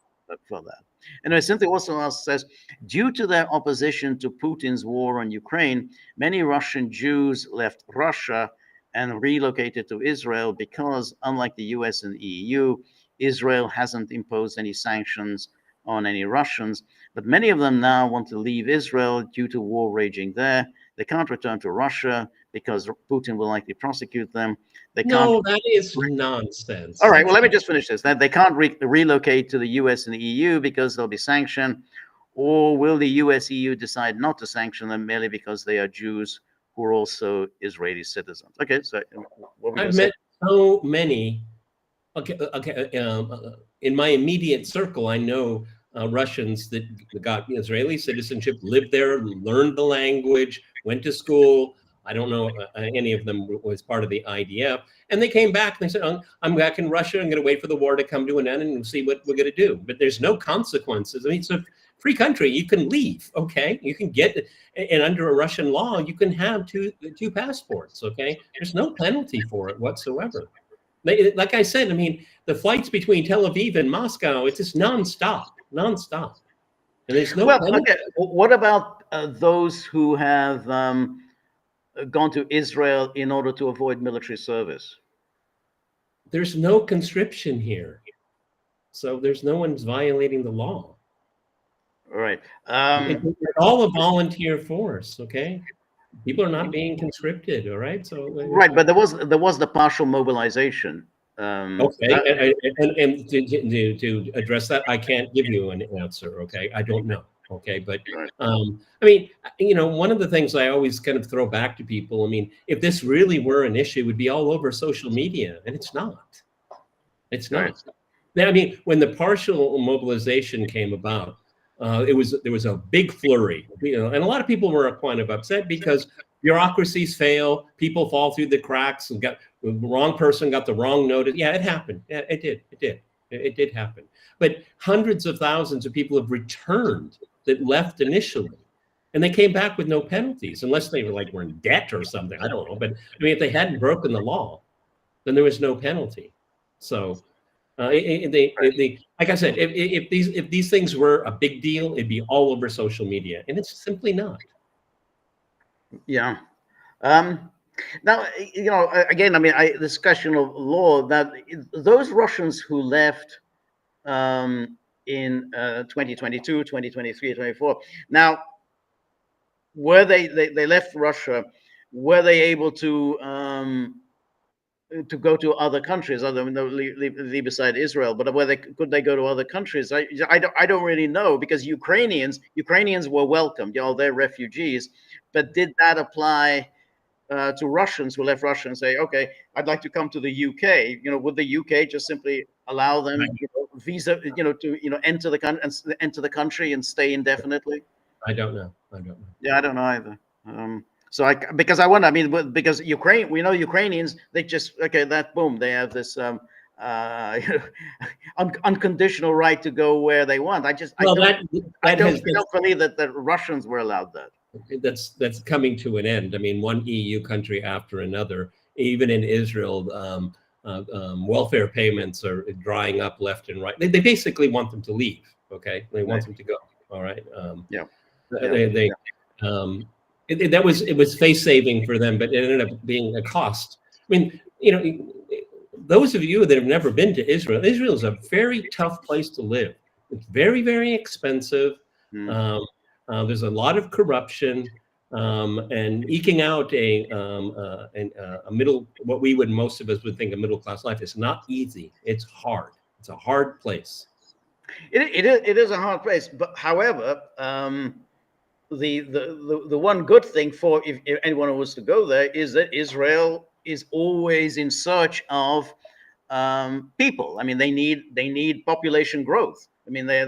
A: for that. Anyway, Cynthia also says, due to their opposition to Putin's war on Ukraine, many Russian Jews left Russia and relocated to Israel because, unlike the US and EU, Israel hasn't imposed any sanctions on any Russians. But many of them now want to leave Israel due to war raging there. They can't return to Russia because Putin will likely prosecute them.
B: No, that is nonsense.
A: All right, well, let me just finish this. They can't relocate to the US and the EU because they'll be sanctioned. Or will the US EU decide not to sanction them merely because they are Jews who are also Israeli citizens? Okay, so
B: I've met so many. Okay. In my immediate circle, I know Russians that got Israeli citizenship, lived there, learned the language, went to school. I don't know any of them was part of the IDF. And they came back and they said, I'm back in Russia. I'm going to wait for the war to come to an end and see what we're going to do. But there's no consequences. I mean, it's a free country. You can leave, okay? You can get, and under a Russian law, you can have two passports, okay? There's no penalty for it whatsoever. Like I said, I mean, the flights between Tel Aviv and Moscow, it's just nonstop. And there's no penalty.
A: Okay. What about those who have gone to Israel in order to avoid military service?
B: There's no conscription here. So there's no one's violating the law.
A: All right.
B: It's all a volunteer force, okay? People are not being conscripted, all right? So
A: right, but there was the partial mobilization.
B: Okay, and to address that, I can't give you an answer, okay? I don't know. Okay, but I mean, one of the things I always kind of throw back to people, I mean, if this really were an issue, it would be all over social media, and it's not. It's not. Right. I mean, when the partial mobilization came about, there was a big flurry, and a lot of people were kind of upset because bureaucracies fail, people fall through the cracks, and the wrong person got the wrong notice. Yeah, it happened. Yeah, it did happen. But hundreds of thousands of people have returned that left initially, and they came back with no penalties, unless they were in debt or something. I don't know, but I mean, if they hadn't broken the law, then there was no penalty. So, like I said, if these things were a big deal, it'd be all over social media, and it's simply not.
A: Yeah. Now, again, I mean, this question of law, that those Russians who left in 2022, 2023, 2024. Now, were they left Russia were they able to go to other countries other than leave beside Israel, but whether could they go to other countries? I don't really know, because Ukrainians were welcomed, they're refugees, but did that apply to Russians who left Russia and say, okay, I'd like to come to the UK? Would the UK just simply allow them visa, to enter the country and stay indefinitely?
B: I don't know.
A: Yeah, I don't know either. So because I wonder, I mean, because Ukraine, we know Ukrainians, they just, okay, boom, they have this unconditional right to go where they want. I don't believe that the Russians were allowed that.
B: That's coming to an end. I mean, one EU country after another, even in Israel, welfare payments are drying up left and right. They basically want them to leave. Okay, they want them to go. All right. It was face saving for them, but it ended up being a cost. I mean, those of you that have never been to Israel, Israel is a very tough place to live. It's very, very expensive. There's a lot of corruption, and eking out a middle, what we would, most of us would think a middle class life, is not easy. It's hard. It's a hard place.
A: It is a hard place, but however, the one good thing for if anyone who was to go there is that Israel is always in search of people. I mean, they need population growth. I mean, they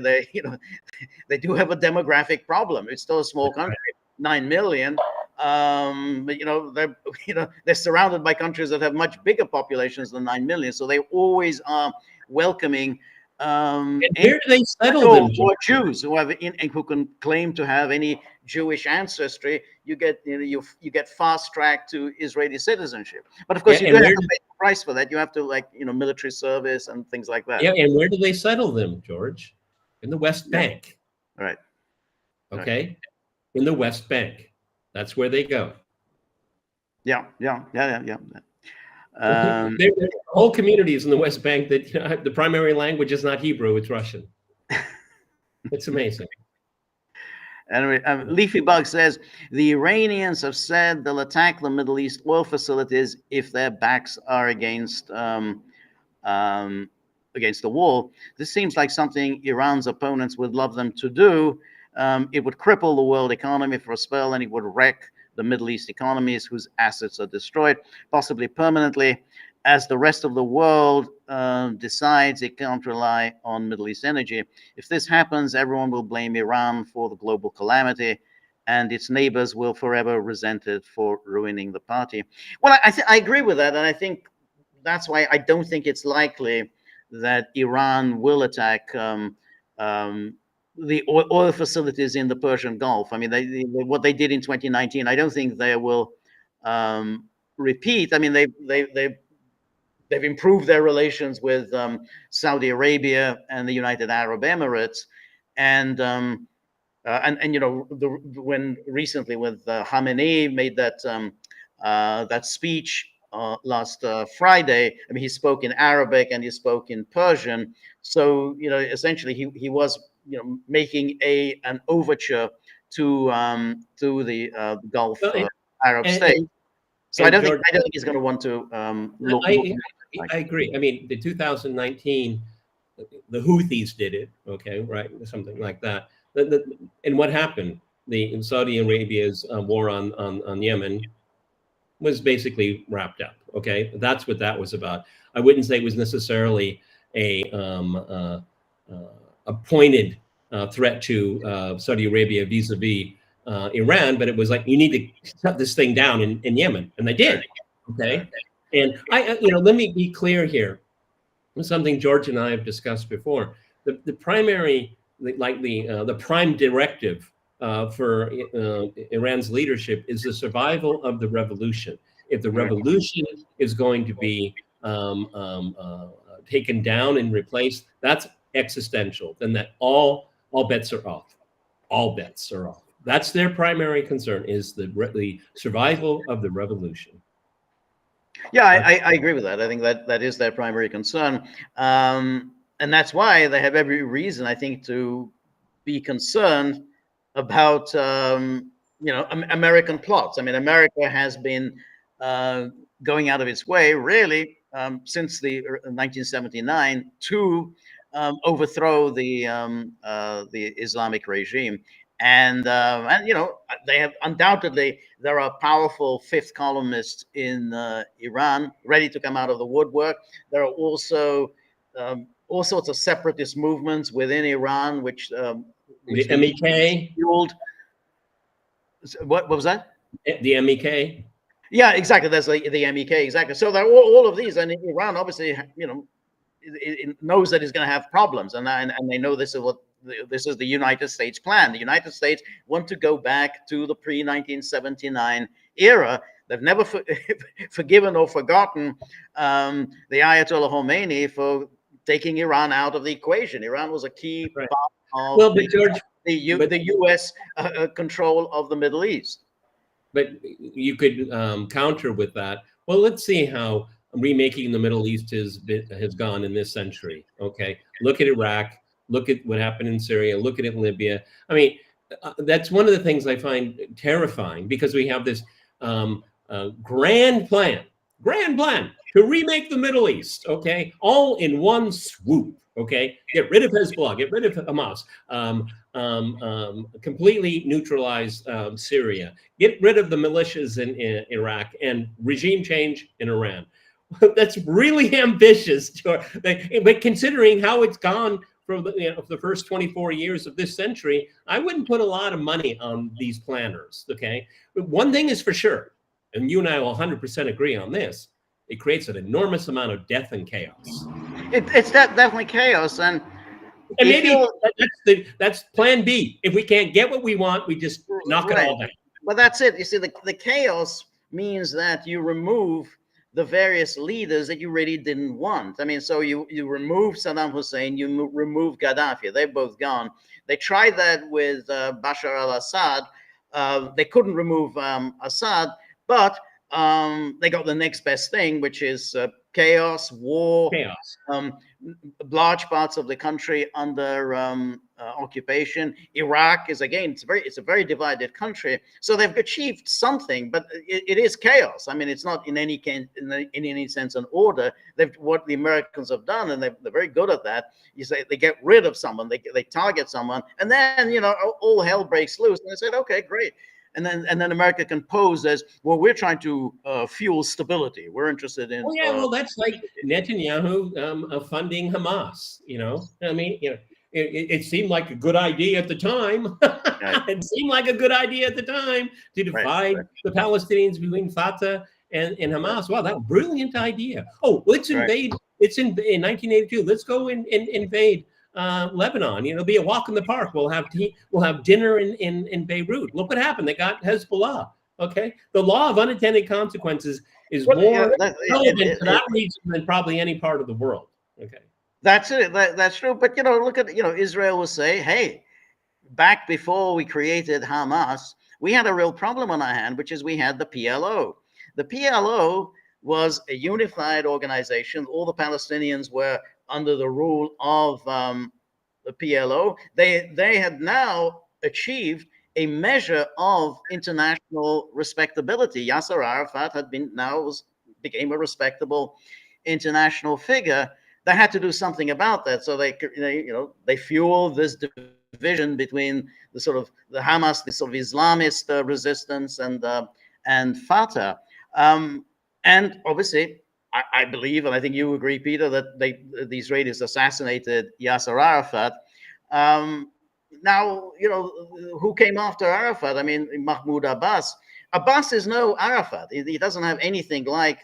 A: they do have a demographic problem. It's still a small country, 9 million. But they're surrounded by countries that have much bigger populations than 9 million. So they always are welcoming.
B: And where do they settle them?
A: Or Jews who have who can claim to have any Jewish ancestry. You get you get fast tracked to Israeli citizenship. But of course, you do have to pay the price for that. You have to military service and things like that.
B: Yeah, and where do they settle them, George? In the West Bank.
A: Right.
B: Okay. Right. In the West Bank. That's where they go.
A: Yeah.
B: There are whole communities in the West Bank that the primary language is not Hebrew, it's Russian. It's amazing.
A: Anyway, Leafy Bug says the Iranians have said they'll attack the Middle East oil facilities if their backs are against the wall. This seems like something Iran's opponents would love them to do. It would cripple the world economy for a spell, and it would wreck the Middle East economies whose assets are destroyed, possibly permanently, as the rest of the world decides it can't rely on Middle East energy. If this happens, everyone will blame Iran for the global calamity, and its neighbors will forever resent it for ruining the party. Well, I agree with that, and I think that's why I don't think it's likely that Iran will attack the oil facilities in the Persian Gulf. I mean, what they did in 2019, I don't think they will repeat. I mean, they've improved their relations with Saudi Arabia and the United Arab Emirates, and when recently with Khamenei made that speech last Friday. I mean, he spoke in Arabic and he spoke in Persian. So essentially, he was making an overture to the Gulf Arab states. So I don't think he's going to want to look.
B: I agree. I mean, the 2019, the Houthis did it. Okay, right, something like that. And what happened? In Saudi Arabia's war on Yemen was basically wrapped up. Okay, that's what that was about. I wouldn't say it was necessarily a pointed threat to Saudi Arabia vis-a-vis Iran, but it was like, you need to shut this thing down in Yemen, and they did. Okay, and let me be clear here. Something George and I have discussed before. The primary, the prime directive for Iran's leadership is the survival of the revolution. If the revolution is going to be taken down and replaced, that's existential. Then that all bets are off. All bets are off. That's their primary concern, is the survival of the revolution.
A: Yeah, I agree with that. I think that is their primary concern. And that's why they have every reason, I think, to be concerned about American plots. I mean, America has been going out of its way, really, since the 1979 to overthrow the Islamic regime. And they have undoubtedly, there are powerful fifth columnists in Iran ready to come out of the woodwork. There are also all sorts of separatist movements within Iran, which
B: the MEK.
A: Fueled. What was that?
B: The MEK.
A: Yeah, exactly. That's the MEK, exactly. So there are all of these, and Iran obviously, it knows that it's going to have problems, and they know this is the United States plan. The United States want to go back to the pre-1979 era. They've never forgiven or forgotten the Ayatollah Khomeini for taking Iran out of the equation. Iran was a key part of the U.S. Control of the Middle East.
B: But you could counter with that. Well, let's see how remaking the Middle East has gone in this century. Okay, look at Iraq. Look at what happened in Syria. Look at Libya. I mean, that's one of the things I find terrifying, because we have this grand plan to remake the Middle East. Okay, all in one swoop. Okay, get rid of Hezbollah, get rid of Hamas, completely neutralize Syria, get rid of the militias in Iraq, and regime change in Iran. That's really ambitious, but considering how it's gone for the first 24 years of this century, I wouldn't put a lot of money on these planners. Okay, but one thing is for sure, and you and I will 100% agree on this: it creates an enormous amount of death and chaos.
A: It's definitely chaos, and
B: maybe that's plan B. If we can't get what we want, we just knock it all down.
A: But that's it. You see, the chaos means that you remove the various leaders that you really didn't want. I mean, so you remove Saddam Hussein, you remove Gaddafi. They're both gone. They tried that with Bashar al-Assad. They couldn't remove Assad, but they got the next best thing, which is chaos, war, large parts of the country under occupation. Iraq is, again, it's a very divided country. So they've achieved something, but it is chaos. I mean, it's not in any sense an order. What the Americans have done, and they're very good at that. You say they get rid of someone, they target someone, and then all hell breaks loose. And they said, okay, great. And then America can pose as, well, we're trying to fuel stability. We're interested in.
B: Oh yeah, well, that's like Netanyahu funding Hamas. I mean, it seemed like a good idea at the time. Right. It seemed like a good idea at the time to divide the Palestinians between Fatah and Hamas. Wow, that brilliant idea. Oh, let's invade. It's in 1982. Let's go and invade Lebanon. It'll be a walk in the park. We'll have dinner in Beirut. Look what happened. They got Hezbollah. Okay, the law of unintended consequences is more relevant to that region than probably any part of the world. Okay,
A: that's it. That's true. But look at Israel will say, hey, back before we created Hamas, we had a real problem on our hand, which is we had the PLO. The PLO was a unified organization. All the Palestinians were under the rule of the PLO. They had now achieved a measure of international respectability. Yasser Arafat became a respectable international figure. They had to do something about that. So they fueled this division between the Hamas, the sort of Islamist resistance, and Fatah. And obviously, I believe, and I think you agree, Peter, that the Israelis assassinated Yasser Arafat. Now, who came after Arafat? I mean, Mahmoud Abbas. Abbas is no Arafat. He doesn't have anything like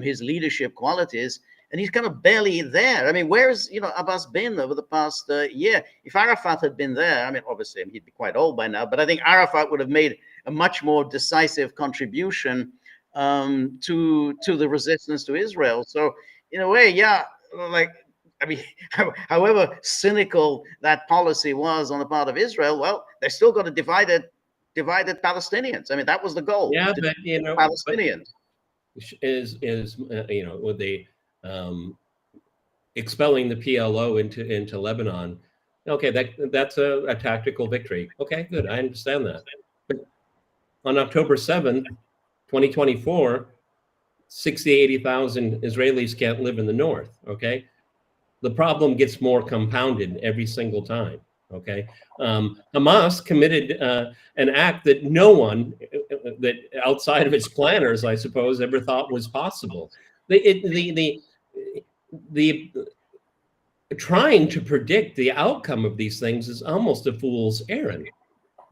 A: his leadership qualities, and he's kind of barely there. I mean, where's Abbas been over the past year? If Arafat had been there, I mean, obviously he'd be quite old by now, but I think Arafat would have made a much more decisive contribution to the resistance to Israel. So in a way, however cynical that policy was on the part of Israel, well, they still got a divided Palestinians. I mean, that was the goal.
B: Yeah, but
A: Palestinians
B: with the expelling the PLO into Lebanon. Okay, that's a tactical victory. Okay, good. I understand that. on October 7th, 2024, 60, 80,000 Israelis can't live in the north, okay? The problem gets more compounded every single time, okay? Hamas committed an act that no one, that outside of its planners, I suppose, ever thought was possible. The trying to predict the outcome of these things is almost a fool's errand.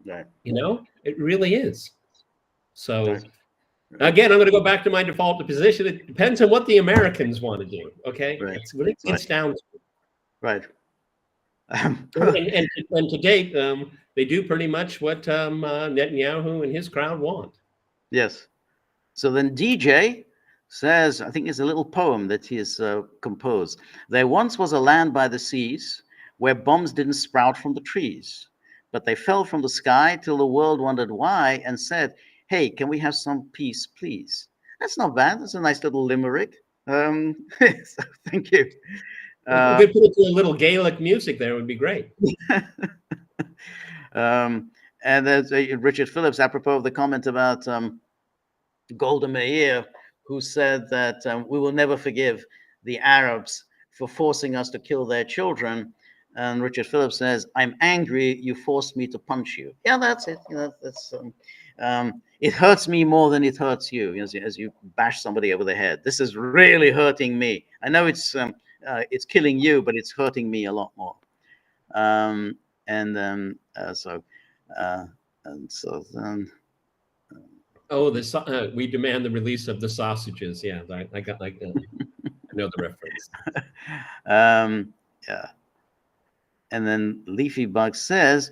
A: Right.
B: You know, it really is. So
A: Right.
B: again, I'm going to go back to my default position. It depends on what the Americans want to do. Okay,
A: Right.
B: that's what it gets down to.
A: Right.
B: And to date, they do pretty much what Netanyahu and his crowd want.
A: Yes. So then DJ says, I think it's a little poem that he has composed. There once was a land by the seas where bombs didn't sprout from the trees, but they fell from the sky till the world wondered why and said, hey, can we have some peace, please? That's not bad. That's a nice little limerick. So thank you.
B: You could put it to a little Gaelic music there, it would be great.
A: And there's Richard Phillips, apropos of the comment about Golda Meir, who said that we will never forgive the Arabs for forcing us to kill their children. And Richard Phillips says, I'm angry you forced me to punch you. Yeah, that's it. You know, that's it hurts me more than it hurts you as you bash somebody over the head. This is really hurting me. I know it's killing you, but it's hurting me a lot more. So then.
B: Oh, we demand the release of the sausages. Yeah, I got like I know the reference.
A: Yeah. And then Leafy Bug says,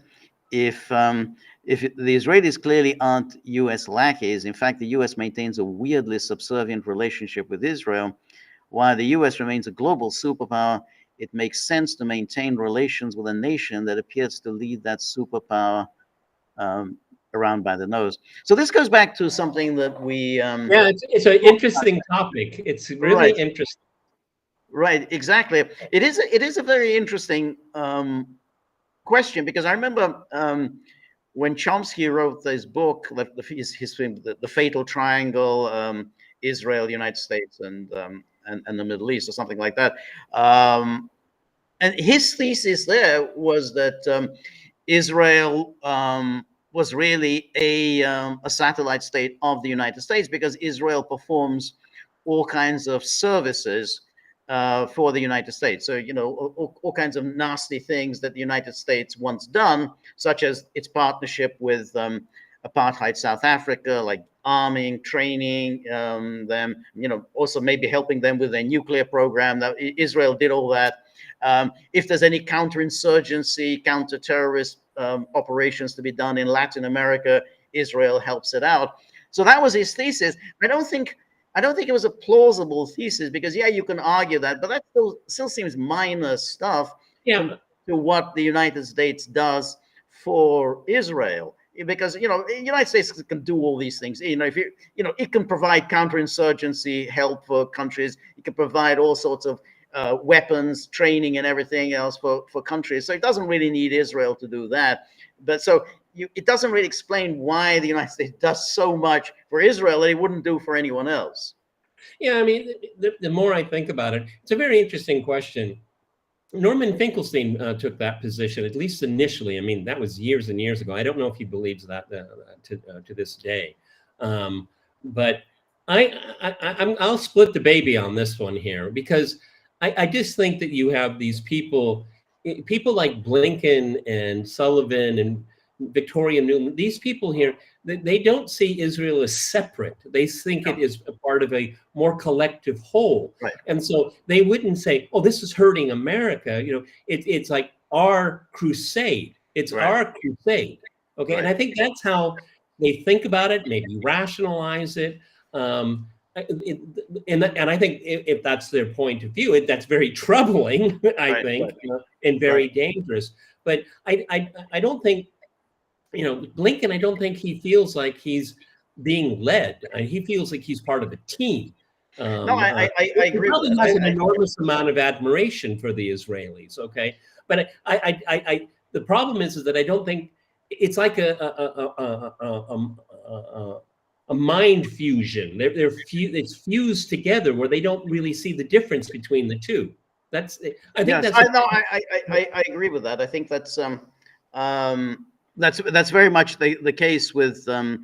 A: if the Israelis clearly aren't U.S. lackeys, in fact, the U.S. maintains a weirdly subservient relationship with Israel, while the U.S. remains a global superpower, it makes sense to maintain relations with a nation that appears to lead that superpower around by the nose. So this goes back to something that we
B: yeah, it's an interesting topic. It's really interesting.
A: Right, exactly. It is a very interesting question, because I remember when Chomsky wrote this book, the Fatal Triangle, Israel, United States, and the Middle East, or something like that. And his thesis there was that Israel was really a satellite state of the United States, because Israel performs all kinds of services for the United States. So, you know, all kinds of nasty things that the United States once done, such as its partnership with apartheid South Africa, like arming, training them, you know, also maybe helping them with their nuclear program. That Israel did all that. If there's any counterinsurgency, counter-terrorist operations to be done in Latin America, Israel helps it out. So that was his thesis. I don't think it was a plausible thesis, because yeah, you can argue that, but that still seems minor stuff to what the United States does for Israel. Because, you know, the United States can do all these things. You know, it can provide counterinsurgency help for countries. It can provide all sorts of weapons, training, and everything else for countries. So it doesn't really need Israel to do that. But so it doesn't really explain why the United States does so much for Israel that it wouldn't do for anyone else.
B: Yeah, I mean, the more I think about it, it's a very interesting question. Norman Finkelstein took that position, at least initially. I mean, that was years and years ago. I don't know if he believes that to this day. But I'll split the baby on this one here, because I just think that you have these people like Blinken and Sullivan and Victoria Nuland. These people here, they don't see Israel as separate. They think it is a part of a more collective whole.
A: Right.
B: And so they wouldn't say, oh, this is hurting America. You know, it's like our crusade. It's our crusade. Okay. And I think that's how they think about it, maybe rationalize it. And I think if that's their point of view, that's very troubling, I think, and very dangerous. But I don't think, you know, Blinken, I don't think he feels like he's being led. He feels like he's part of a team.
A: No, I agree.
B: He probably has an enormous amount of admiration for the Israelis. Okay, but the problem is that I don't think it's like a a mind fusion. It's fused together where they don't really see the difference between the two. I think
A: Yes,
B: that's
A: I know. I agree with that. I think that's very much the case with now.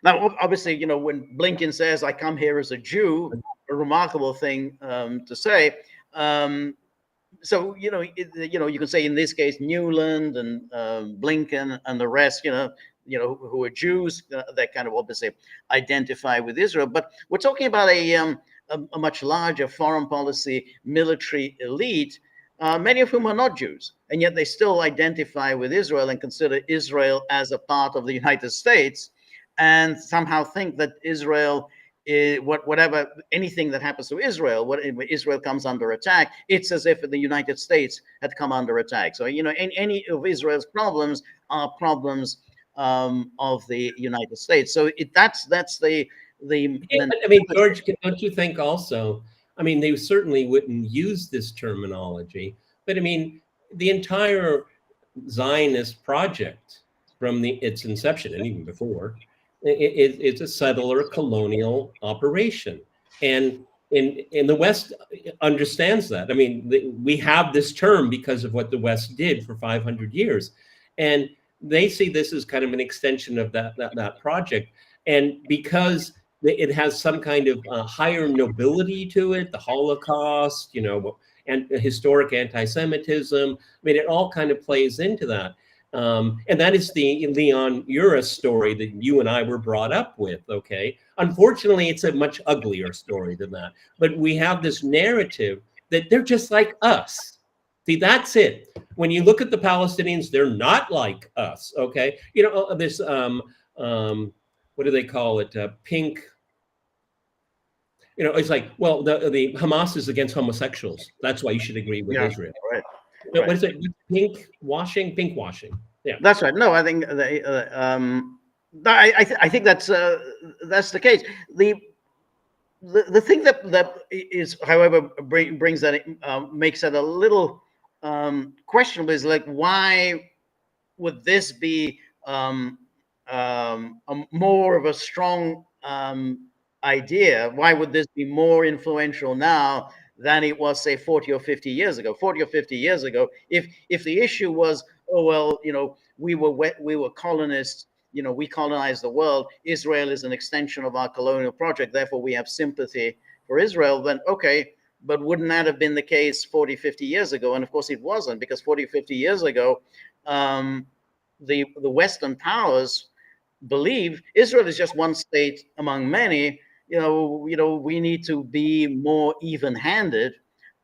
A: Obviously, when Blinken says, "I come here as a Jew," a remarkable thing to say. So you can say in this case Newland and Blinken and the rest, who are Jews, that kind of obviously identify with Israel. But we're talking about a much larger foreign policy military elite, many of whom are not Jews, and yet they still identify with Israel and consider Israel as a part of the United States, and somehow think that Israel, whatever, anything that happens to Israel, when Israel comes under attack, it's as if the United States had come under attack. So any of Israel's problems are problems of the United States. So that's the
B: yeah, but, I mean, George, don't you think also? I mean, they certainly wouldn't use this terminology, but I mean, the entire Zionist project from its inception and even before, it's a settler colonial operation, and in the West understands that. I mean, we have this term because of what the West did for 500 years, and they see this as kind of an extension of that project, and because it has some kind of higher nobility to it, the Holocaust, and historic anti-Semitism. I mean, it all kind of plays into that. And that is the Leon Uris story that you and I were brought up with, okay? Unfortunately, it's a much uglier story than that. But we have this narrative that they're just like us. See, that's it. When you look at the Palestinians, they're not like us, okay? This, what do they call it? Pink. It's like, well, the Hamas is against homosexuals. That's why you should agree with Israel.
A: Right.
B: What is it? Pink washing. Yeah,
A: that's right. No, I think I think that's the case. The thing that is, however, brings that makes it a little questionable is like, why would this be more of a strong idea? Why would this be more influential now than it was, say, 40 or 50 years ago? 40 or 50 years ago, if the issue was, oh well, we were colonists, we colonized the world, Israel is an extension of our colonial project, therefore we have sympathy for Israel, then okay, but wouldn't that have been the case 40, 50 years ago? And of course it wasn't, because 40, 50 years ago, the Western powers believe Israel is just one state among many. We need to be more even-handed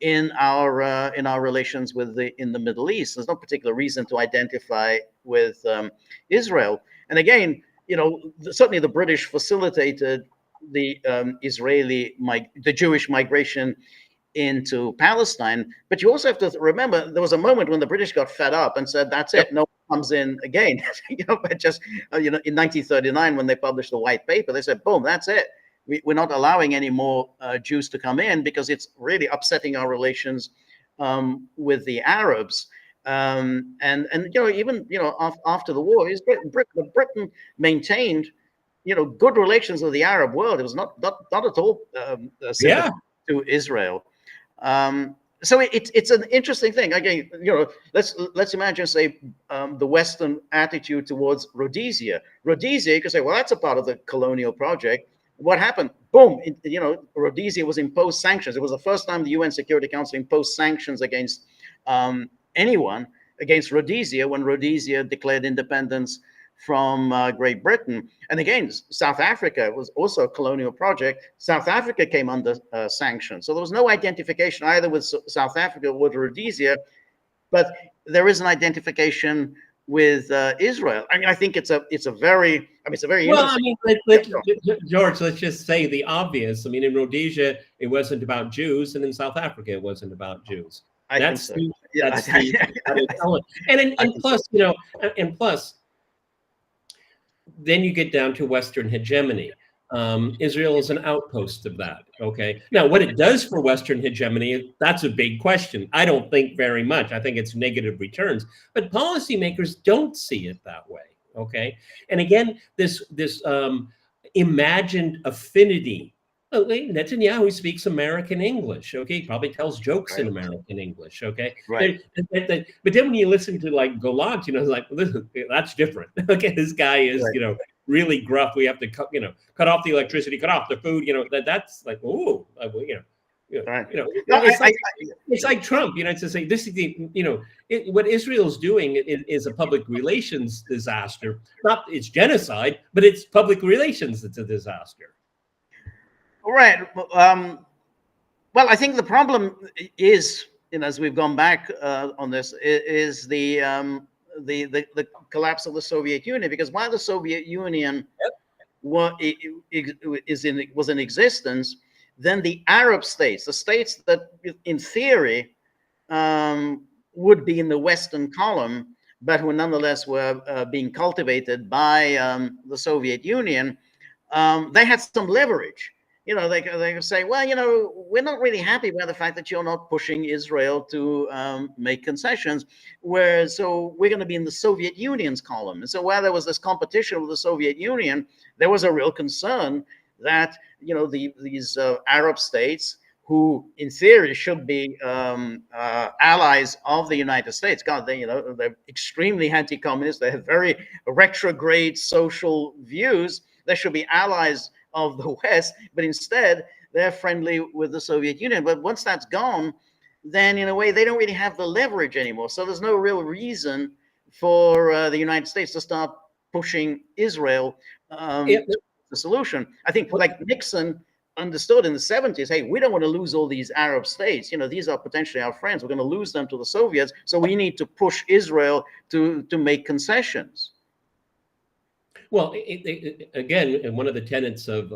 A: in our relations in the Middle East. There's no particular reason to identify with Israel. And again, certainly the British facilitated the the Jewish migration into Palestine. But you also have to remember there was a moment when the British got fed up and said, "That's it, no one comes in again." But just in 1939 when they published the White Paper, they said, "Boom, that's it. We're not allowing any more Jews to come in because it's really upsetting our relations with the Arabs." And even after the war, Britain maintained good relations with the Arab world. It was not at all sympathetic to Israel. So it's an interesting thing. Again, let's imagine, say, the Western attitude towards Rhodesia. Rhodesia, you could say, well, that's a part of the colonial project. What happened? Boom! Rhodesia was imposed sanctions. It was the first time the UN Security Council imposed sanctions against anyone, against Rhodesia, when Rhodesia declared independence from Great Britain. And again, South Africa was also a colonial project. South Africa came under sanctions. So there was no identification either with South Africa or with Rhodesia, but there is an identification with Israel. I mean, I think it's a very
B: well, I mean, George, let's just say the obvious. I mean, in Rhodesia, it wasn't about Jews, and in South Africa, it wasn't about Jews. And plus, then you get down to Western hegemony. Israel is an outpost of that. Okay. Now, what it does for Western hegemony, that's a big question. I don't think very much. I think it's negative returns, but policymakers don't see it that way. Okay, and again, this imagined affinity. Oh, Netanyahu speaks American English. Okay, he probably tells jokes in
A: Right.
B: American English. Okay,
A: Right.
B: but then when you listen to like Golan, it's like, listen, that's different. Okay, this guy is
A: Right.
B: really gruff. We have to cut off the electricity, cut off the food. That's like, ooh,
A: Right. No,
B: it's like it's like Trump. It's to say this is what Israel's doing is a public relations disaster. Not it's genocide, but it's public relations that's a disaster.
A: right. Well, I think the problem is, as we've gone back on this, is the collapse of the Soviet Union. Because while the Soviet Union was in existence, then the Arab states, the states that in theory would be in the Western column, but who nonetheless were being cultivated by the Soviet Union, they had some leverage. They could say, well, we're not really happy by the fact that you're not pushing Israel to make concessions, so we're going to be in the Soviet Union's column. And so while there was this competition with the Soviet Union, there was a real concern that, these Arab states, who in theory should be allies of the United States. God, they're extremely anti-communist. They have very retrograde social views. They should be allies of the West, but instead they're friendly with the Soviet Union. But once that's gone, then in a way they don't really have the leverage anymore. So there's no real reason for the United States to start pushing Israel the solution. I think like Nixon understood in the 70s, hey, we don't want to lose all these Arab states. These are potentially our friends. We're going to lose them to the Soviets. So we need to push Israel to make concessions.
B: Well, again, one of the tenets of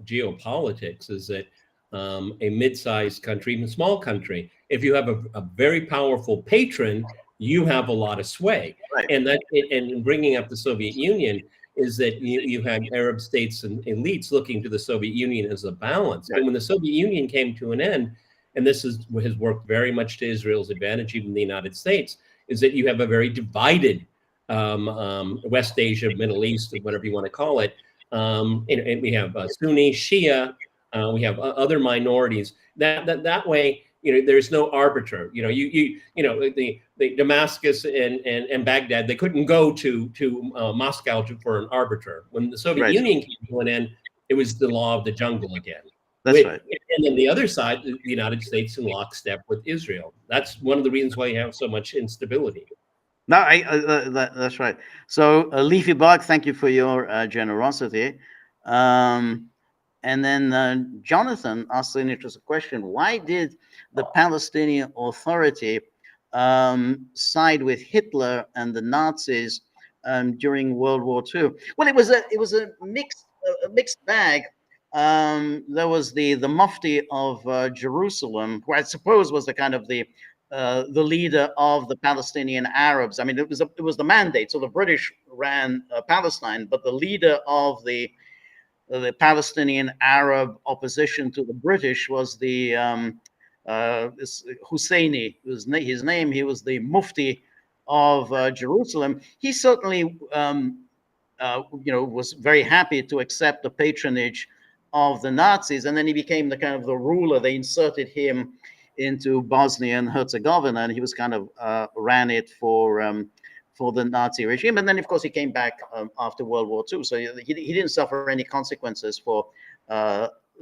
B: geopolitics is that a mid-sized country, even a small country, if you have a very powerful patron, you have a lot of sway.
A: Right.
B: And bringing up the Soviet Union is that you had Arab states and elites looking to the Soviet Union as a balance. Right. But when the Soviet Union came to an end, and this has worked very much to Israel's advantage, even the United States, is that you have a very divided West Asia, Middle East, whatever you want to call it. And we have Sunni, Shia, we have other minorities. That way, there's no arbiter. The Damascus and Baghdad, they couldn't go to Moscow for an arbiter. When the Soviet Union came to an end, it was the law of the jungle again.
A: That's right.
B: And then the other side, the United States in lockstep with Israel. That's one of the reasons why you have so much instability.
A: No, that's right. So, Leafy Bug, thank you for your generosity. And then Jonathan asked an interesting question. Why did the Palestinian Authority side with Hitler and the Nazis during World War II? Well, it was a mixed bag. There was the Mufti of Jerusalem, who I suppose was the kind of the leader of the Palestinian Arabs. I mean, it was the mandate. So the British ran Palestine, but the leader of the Palestinian Arab opposition to the British was the Husseini. His name. He was the Mufti of Jerusalem. He certainly, was very happy to accept the patronage of the Nazis, and then he became the kind of the ruler. They inserted him into Bosnia and Herzegovina, and he was kind of ran it for the Nazi regime. And then, of course, he came back after World War II. So he didn't suffer any consequences for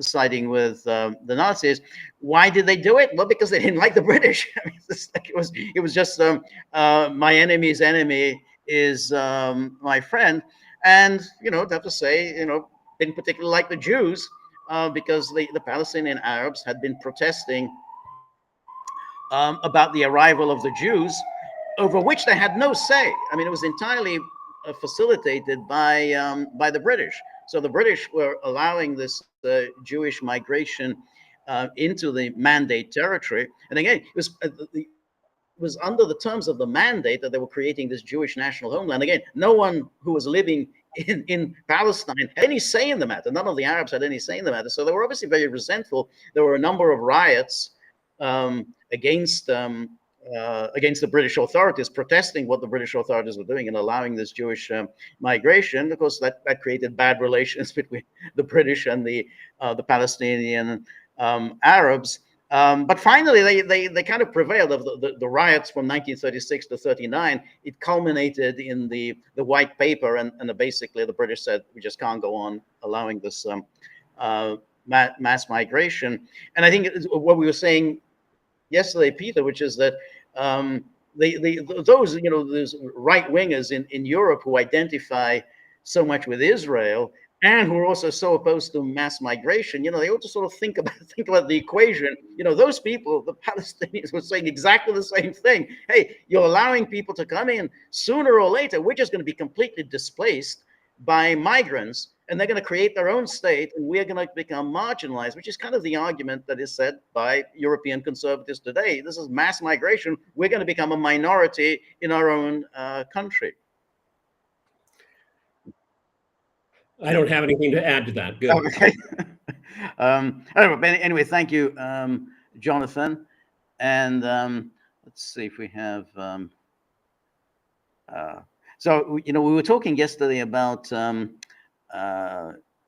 A: siding with the Nazis. Why did they do it? Well, because they didn't like the British. I mean, it was just my enemy's enemy is my friend. And, I have to say, didn't particularly like the Jews because the Palestinian Arabs had been protesting about the arrival of the Jews, over which they had no say. I mean, it was entirely facilitated by the British. So the British were allowing this Jewish migration into the Mandate territory. And again, it was under the terms of the Mandate that they were creating this Jewish national homeland. Again, no one who was living in Palestine had any say in the matter. None of the Arabs had any say in the matter. So they were obviously very resentful. There were a number of riots against against the British authorities, protesting what the British authorities were doing and allowing this Jewish migration. Of course, that created bad relations between the British and the Palestinian Arabs. But finally, they kind of prevailed. The riots from 1936 to 39, it culminated in the white paper, and basically the British said, we just can't go on allowing this mass migration. And I think what we were saying yesterday, Peter, which is that those those right wingers in Europe who identify so much with Israel and who are also so opposed to mass migration, they ought to sort of think about the equation. Those people, the Palestinians, were saying exactly the same thing. Hey, you're allowing people to come in. Sooner or later, we're just going to be completely displaced by migrants, and they're going to create their own state, and we're going to become marginalized, which is kind of the argument that is said by European conservatives today. This is mass migration. We're going to become a minority in our own country.
B: I don't have anything to add to that. Good.
A: Okay. Anyway, thank you, Jonathan. And let's see if we have. So we were talking yesterday about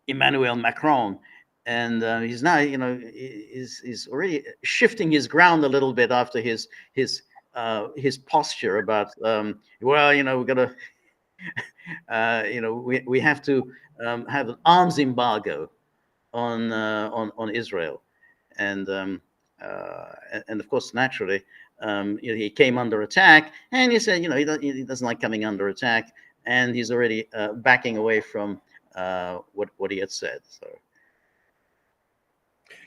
A: Emmanuel Macron, and he's now is already shifting his ground a little bit after his posture about we're gonna we have to have an arms embargo on Israel, and of course naturally he came under attack, and he said he doesn't like coming under attack, and he's already backing away from what he had said. So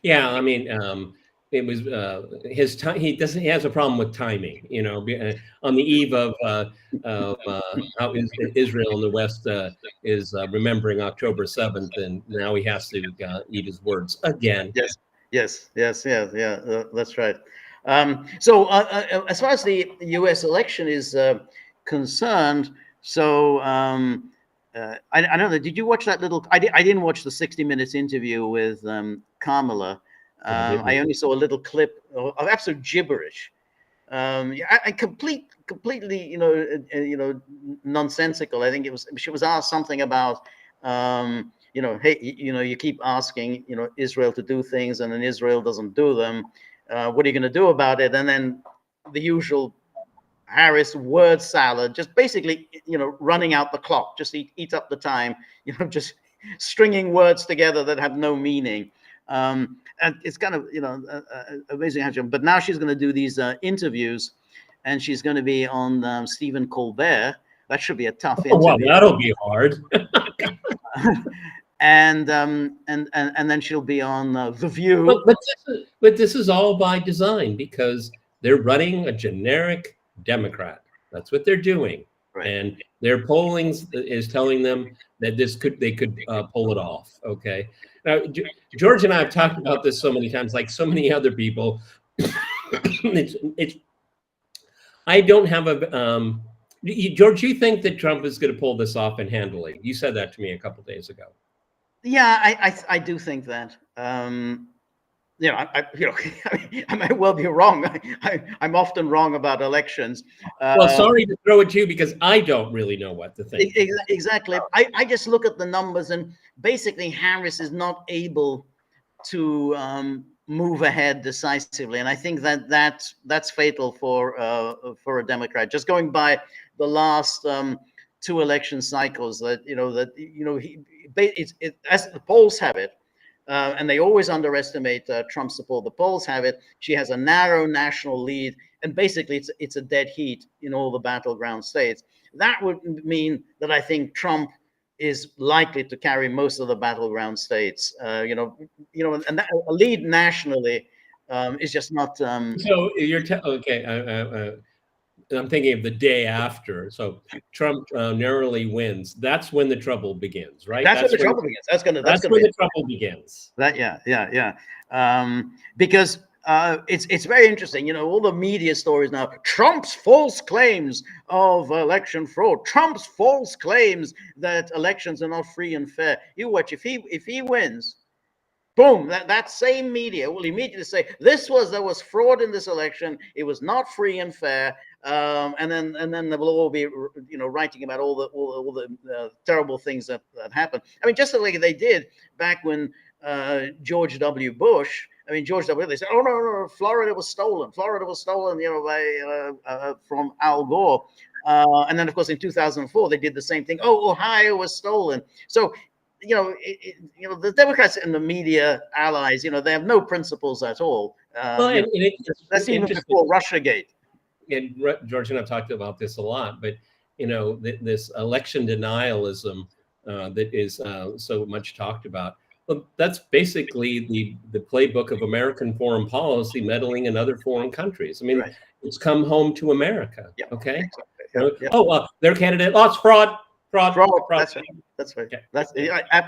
B: yeah, I mean it was his time. He has a problem with timing. On the eve of how Israel in the West is remembering October 7th, and now he has to eat his words again.
A: Yes, that's right. So as far as the U.S. election is concerned, so I don't know. Did you watch that little? I didn't watch the 60 Minutes interview with Kamala. I only saw a little clip of absolute gibberish. Completely, nonsensical. I think she was asked something about, hey, you keep asking, Israel to do things, and then Israel doesn't do them. What are you going to do about it? And then the usual Harris word salad, just basically, running out the clock, just eat up the time, just stringing words together that have no meaning. And it's kind of, amazing how but now she's going to do these interviews, and she's going to be on Stephen Colbert. That should be a tough interview.
B: Well, that'll be hard.
A: And then she'll be on The View.
B: But this is all by design, because they're running a generic Democrat. That's what they're doing,
A: right.
B: And their polling is telling them that they could pull it off. Okay. Now, George and I have talked about this so many times, like so many other people. I don't have a George. You think that Trump is going to pull this off and handle it? You said that to me a couple of days ago.
A: Yeah, I do think that. I might well be wrong. I'm often wrong about elections.
B: Well, sorry to throw it to you, because I don't really know what to think.
A: Exactly. I just look at the numbers, and basically Harris is not able to move ahead decisively, and I think that's fatal for a Democrat. Just going by the last two election cycles, as the polls have it. And they always underestimate Trump's support. The polls have it. She has a narrow national lead, and basically it's a dead heat in all the battleground states. That would mean that I think Trump is likely to carry most of the battleground states. And that, a lead nationally is just not.
B: So you're okay. I'm thinking of the day after. So Trump narrowly wins. That's when the trouble begins, right?
A: That's when the trouble begins. That's when
B: the trouble begins.
A: Because it's very interesting. All the media stories now. Trump's false claims of election fraud. Trump's false claims that elections are not free and fair. You watch, if he wins, boom, that same media will immediately say there was fraud in this election. It was not free and fair. And then they will all be, writing about all the terrible things that happened. I mean, just like they did back when George W. Bush. I mean, George W. They said, "Oh no, Florida was stolen. Florida was stolen, by from Al Gore." And then, of course, in 2004, they did the same thing. Oh, Ohio was stolen. So, the Democrats and the media allies, they have no principles at all.
B: Well,
A: that's even before Russiagate.
B: And George and I've talked about this a lot, but this election denialism that is so much talked about. Well, that's basically the playbook of American foreign policy, meddling in other foreign countries. I mean, right. It's come home to America.
A: Yeah,
B: okay.
A: Exactly. Yeah.
B: Oh, well, their candidate. Oh, it's fraud. Fraud.
A: That's right. That's right. Okay. That's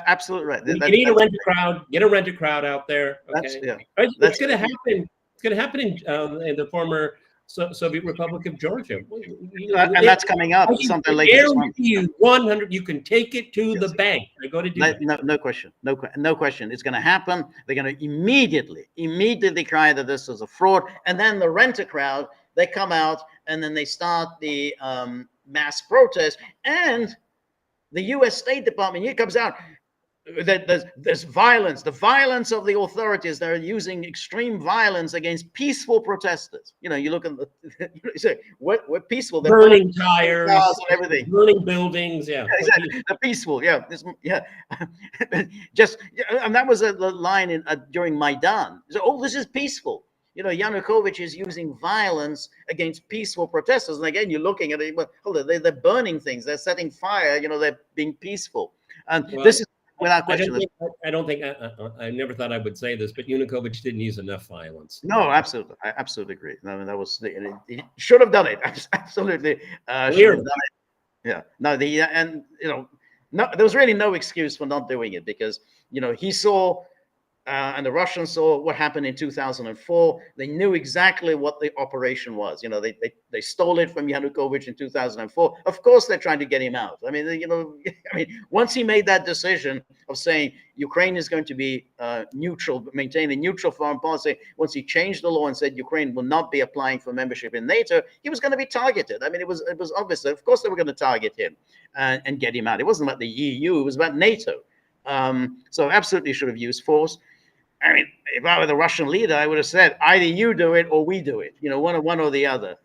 A: absolutely right.
B: You need to rent a crowd. Get a rent a crowd out there. Okay. That's going to happen. It's going to happen in the former Soviet Republic of Georgia,
A: and that's coming up something later this month.
B: You 100. You can take it to the bank. I go to do that.
A: No question. No question. It's going to happen. They're going to immediately cry that this is a fraud, and then the rent-a crowd. They come out and then they start the mass protest, and the U.S. State Department here comes out. There's violence, the violence of the authorities. They're using extreme violence against peaceful protesters. You look at you say, we're peaceful. They're
B: burning tires
A: and everything,
B: burning buildings. Yeah,
A: exactly. They're peaceful. Yeah, and that was a line during Maidan. So, this is peaceful. Yanukovych is using violence against peaceful protesters. And again, you're looking at it. Well, hold on, they're burning things. They're setting fire. They're being peaceful. And this is. Without question.
B: I don't think I never thought I would say this, but Yanukovych didn't use enough violence.
A: No, absolutely. I absolutely agree. I mean, that was he should have done it. Absolutely should have done it. Yeah. No, no, there was really no excuse for not doing it because he saw and the Russians saw what happened in 2004. They knew exactly what the operation was. They stole it from Yanukovych in 2004. Of course, they're trying to get him out. I mean, once he made that decision of saying Ukraine is going to be neutral, maintain a neutral foreign policy, once he changed the law and said Ukraine will not be applying for membership in NATO, he was going to be targeted. I mean, it was obvious. Of course, they were going to target him and get him out. It wasn't about the EU. It was about NATO. So absolutely should have used force. I mean, if I were the Russian leader, I would have said, either you do it or we do it, one or the other.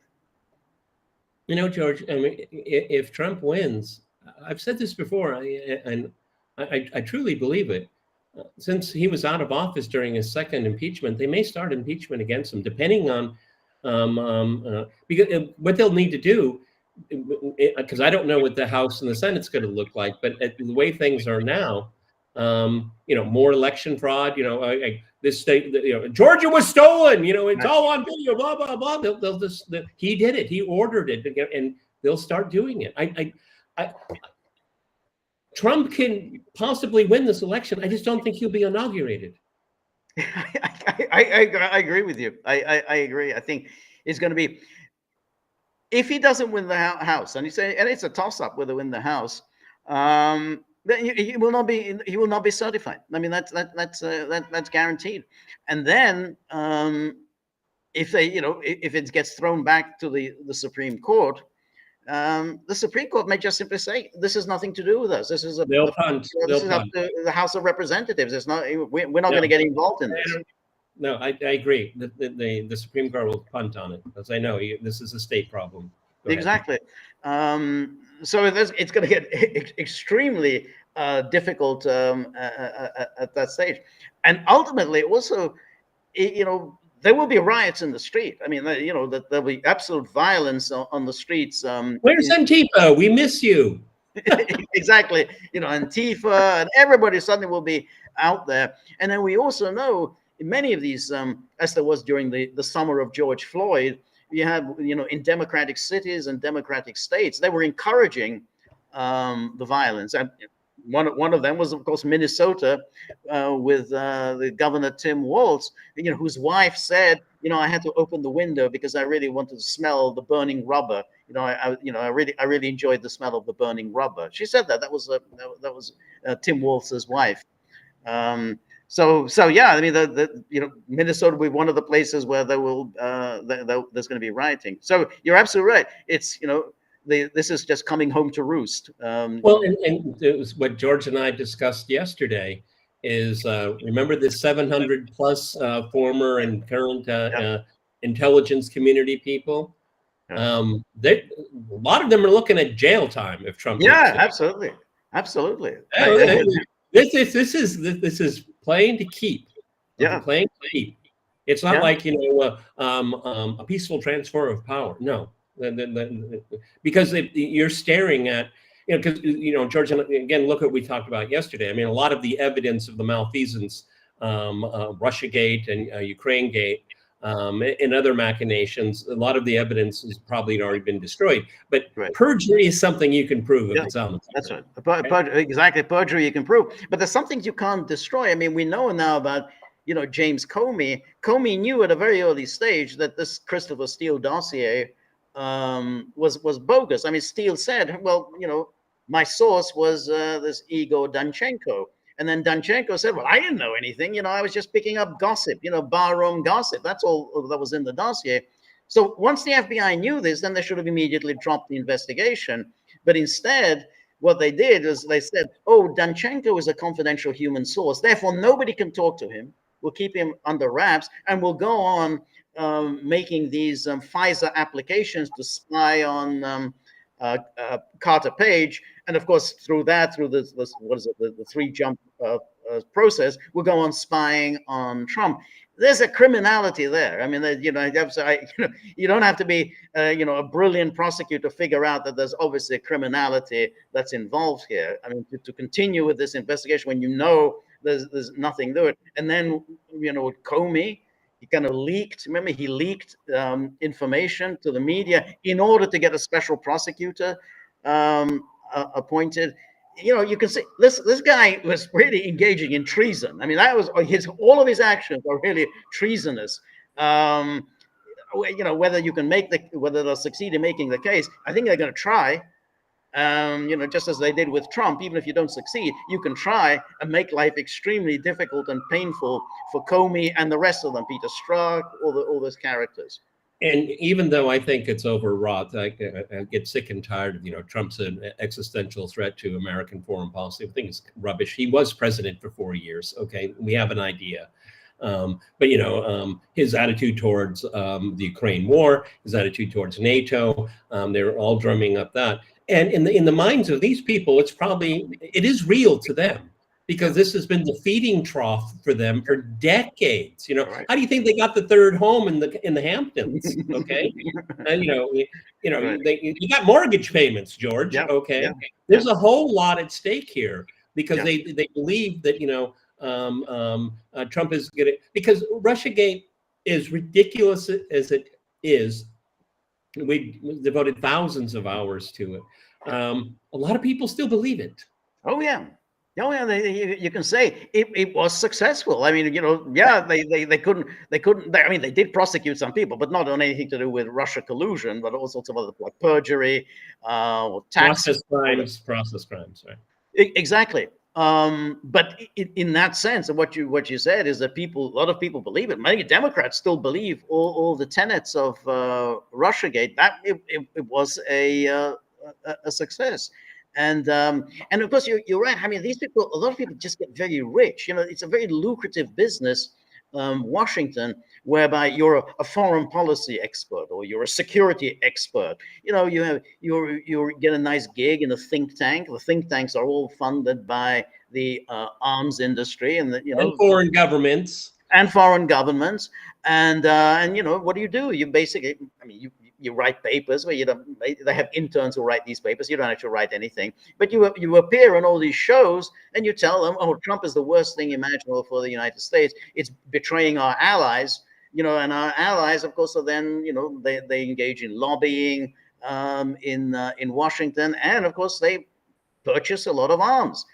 B: George, I mean, if Trump wins, I've said this before, and I truly believe it. Since he was out of office during his second impeachment, they may start impeachment against him, depending on because what they'll need to do, because I don't know what the House and the Senate's going to look like, but the way things are now, more election fraud. This state, Georgia was stolen. It's all on video. Blah blah blah. They'll just he did it. He ordered it, and they'll start doing it. Trump can possibly win this election. I just don't think he'll be inaugurated.
A: I agree with you. I agree. I think it's going to be, if he doesn't win the House, and it's a toss-up whether win the House. Then he will not be certified. I mean, that's guaranteed. And then if it gets thrown back to the Supreme Court, the Supreme Court may just simply say, this has nothing to do with us. This is
B: they'll punt.
A: This is up to the House of Representatives. It's not. We're not going to get involved in this.
B: No, I agree. The Supreme Court will punt on it, because I know this is a state problem.
A: Exactly. So it's going to get extremely difficult at that stage, and ultimately, also, there will be riots in the street. I mean, there'll be absolute violence on the streets.
B: Where's Antifa? We miss you.
A: Exactly. Antifa and everybody suddenly will be out there, and then we also know in many of these, as there was during the summer of George Floyd. You have, in democratic cities and democratic states, they were encouraging the violence. And one of them was, of course, Minnesota, with the governor Tim Walz, whose wife said, I had to open the window because I really wanted to smell the burning rubber. I really enjoyed the smell of the burning rubber. She said that. That was Tim Walz's wife. So yeah, I mean, Minnesota will be one of the places where there will there's going to be rioting. So you're absolutely right. It's this is just coming home to roost.
B: Well, and it was what George and I discussed yesterday. Is remember the 700 plus former and current intelligence community people? A lot of them are looking at jail time if Trump.
A: Yeah, absolutely.
B: This is playing to keep.
A: Yeah,
B: playing to keep. It's not like a peaceful transfer of power. No, because you're staring at because George, again, look what we talked about yesterday. I mean, a lot of the evidence of the malfeasance, Russiagate and Ukrainegate. And other machinations, a lot of the evidence has probably already been destroyed. But perjury is something you can prove if it's on the paper.
A: That's right. Exactly, perjury you can prove. But there's some things you can't destroy. I mean, we know now about James Comey. Comey knew at a very early stage that this Christopher Steele dossier was bogus. I mean, Steele said, well, my source was this Igor Danchenko. And then Danchenko said, well, I didn't know anything. I was just picking up gossip, barroom gossip. That's all that was in the dossier. So once the FBI knew this, then they should have immediately dropped the investigation. But instead, what they did was they said, oh, Danchenko is a confidential human source. Therefore, nobody can talk to him. We'll keep him under wraps. And we'll go on making these FISA applications to spy on Carter Page. And of course, through the three-jump process, we'll go on spying on Trump. There's a criminality there. I mean, you don't have to be, a brilliant prosecutor to figure out that there's obviously a criminality that's involved here. I mean, to continue with this investigation when there's nothing to it, and then with Comey, he kind of leaked. Remember, he leaked information to the media in order to get a special prosecutor appointed. You can see this guy was really engaging in treason. I mean, that was all of his actions are really treasonous. Whether they'll succeed in making the case, I think they're going to try. Just as they did with Trump, even if you don't succeed, you can try and make life extremely difficult and painful for Comey and the rest of them, Peter Strzok, all those characters.
B: And even though I think it's overwrought, I get sick and tired of, Trump's an existential threat to American foreign policy. I think it's rubbish. He was president for 4 years. Okay, we have an idea. But his attitude towards the Ukraine war, his attitude towards NATO, they're all drumming up that. And in the minds of these people, it is real to them, because this has been the feeding trough for them for decades.
A: Right.
B: How do you think they got the third home in the Hamptons? Okay, and you got mortgage payments, George.
A: Yep.
B: Okay,
A: Yep.
B: There's a whole lot at stake here, because they believe that Trump is going to, because Russiagate, is ridiculous as it is. We devoted thousands of hours to it. A lot of people still believe it.
A: Oh yeah. You can say it was successful. I mean, they couldn't. I mean, they did prosecute some people, but not on anything to do with Russia collusion, but all sorts of other, like perjury, or tax
B: process crimes, right?
A: Exactly. But in that sense, and what you said is that a lot of people believe it. Many Democrats still believe all the tenets of Russiagate. That it was a success. And of course, you're right. I mean, a lot of people just get very rich. It's a very lucrative business, Washington, whereby you're a foreign policy expert or you're a security expert. You get a nice gig in a think tank. The think tanks are all funded by the arms industry and
B: foreign governments.
A: And foreign governments. And what do? You basically, I mean, you write papers where they have interns who write these papers. You don't actually write anything, but you appear on all these shows and you tell them, oh, Trump is the worst thing imaginable for the United States. It's betraying our allies, and our allies, of course, are then, they engage in lobbying in Washington, and of course they purchase a lot of arms.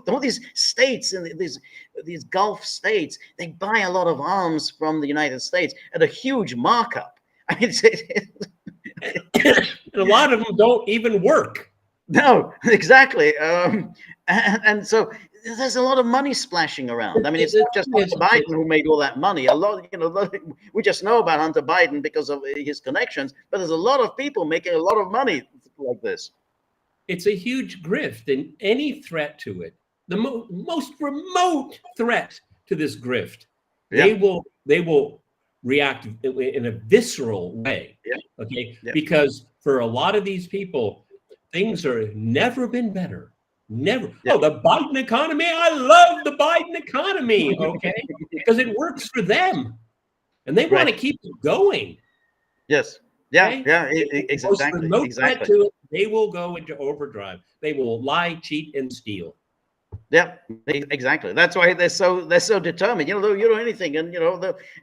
A: All these states and these Gulf states, they buy a lot of arms from the United States at a huge markup. I mean,
B: a lot of them don't even work.
A: No, exactly. And so there's a lot of money splashing around. I mean, it's not just Hunter Biden who made all that money. A lot, we just know about Hunter Biden because of his connections, but there's a lot of people making a lot of money like this.
B: It's a huge grift, and any threat to it, the most remote threat to this grift, they will react in a visceral way. Okay, because for a lot of these people, things are never been better. Never. Oh, the Biden economy. I love the Biden economy. Okay, because it works for them, and they want to keep it going.
A: Yes. Yeah. Okay? Exactly.
B: Exactly. To it, they will go into overdrive. They will lie, cheat, and steal.
A: Yeah, exactly. That's why they're so determined. They'll do anything, and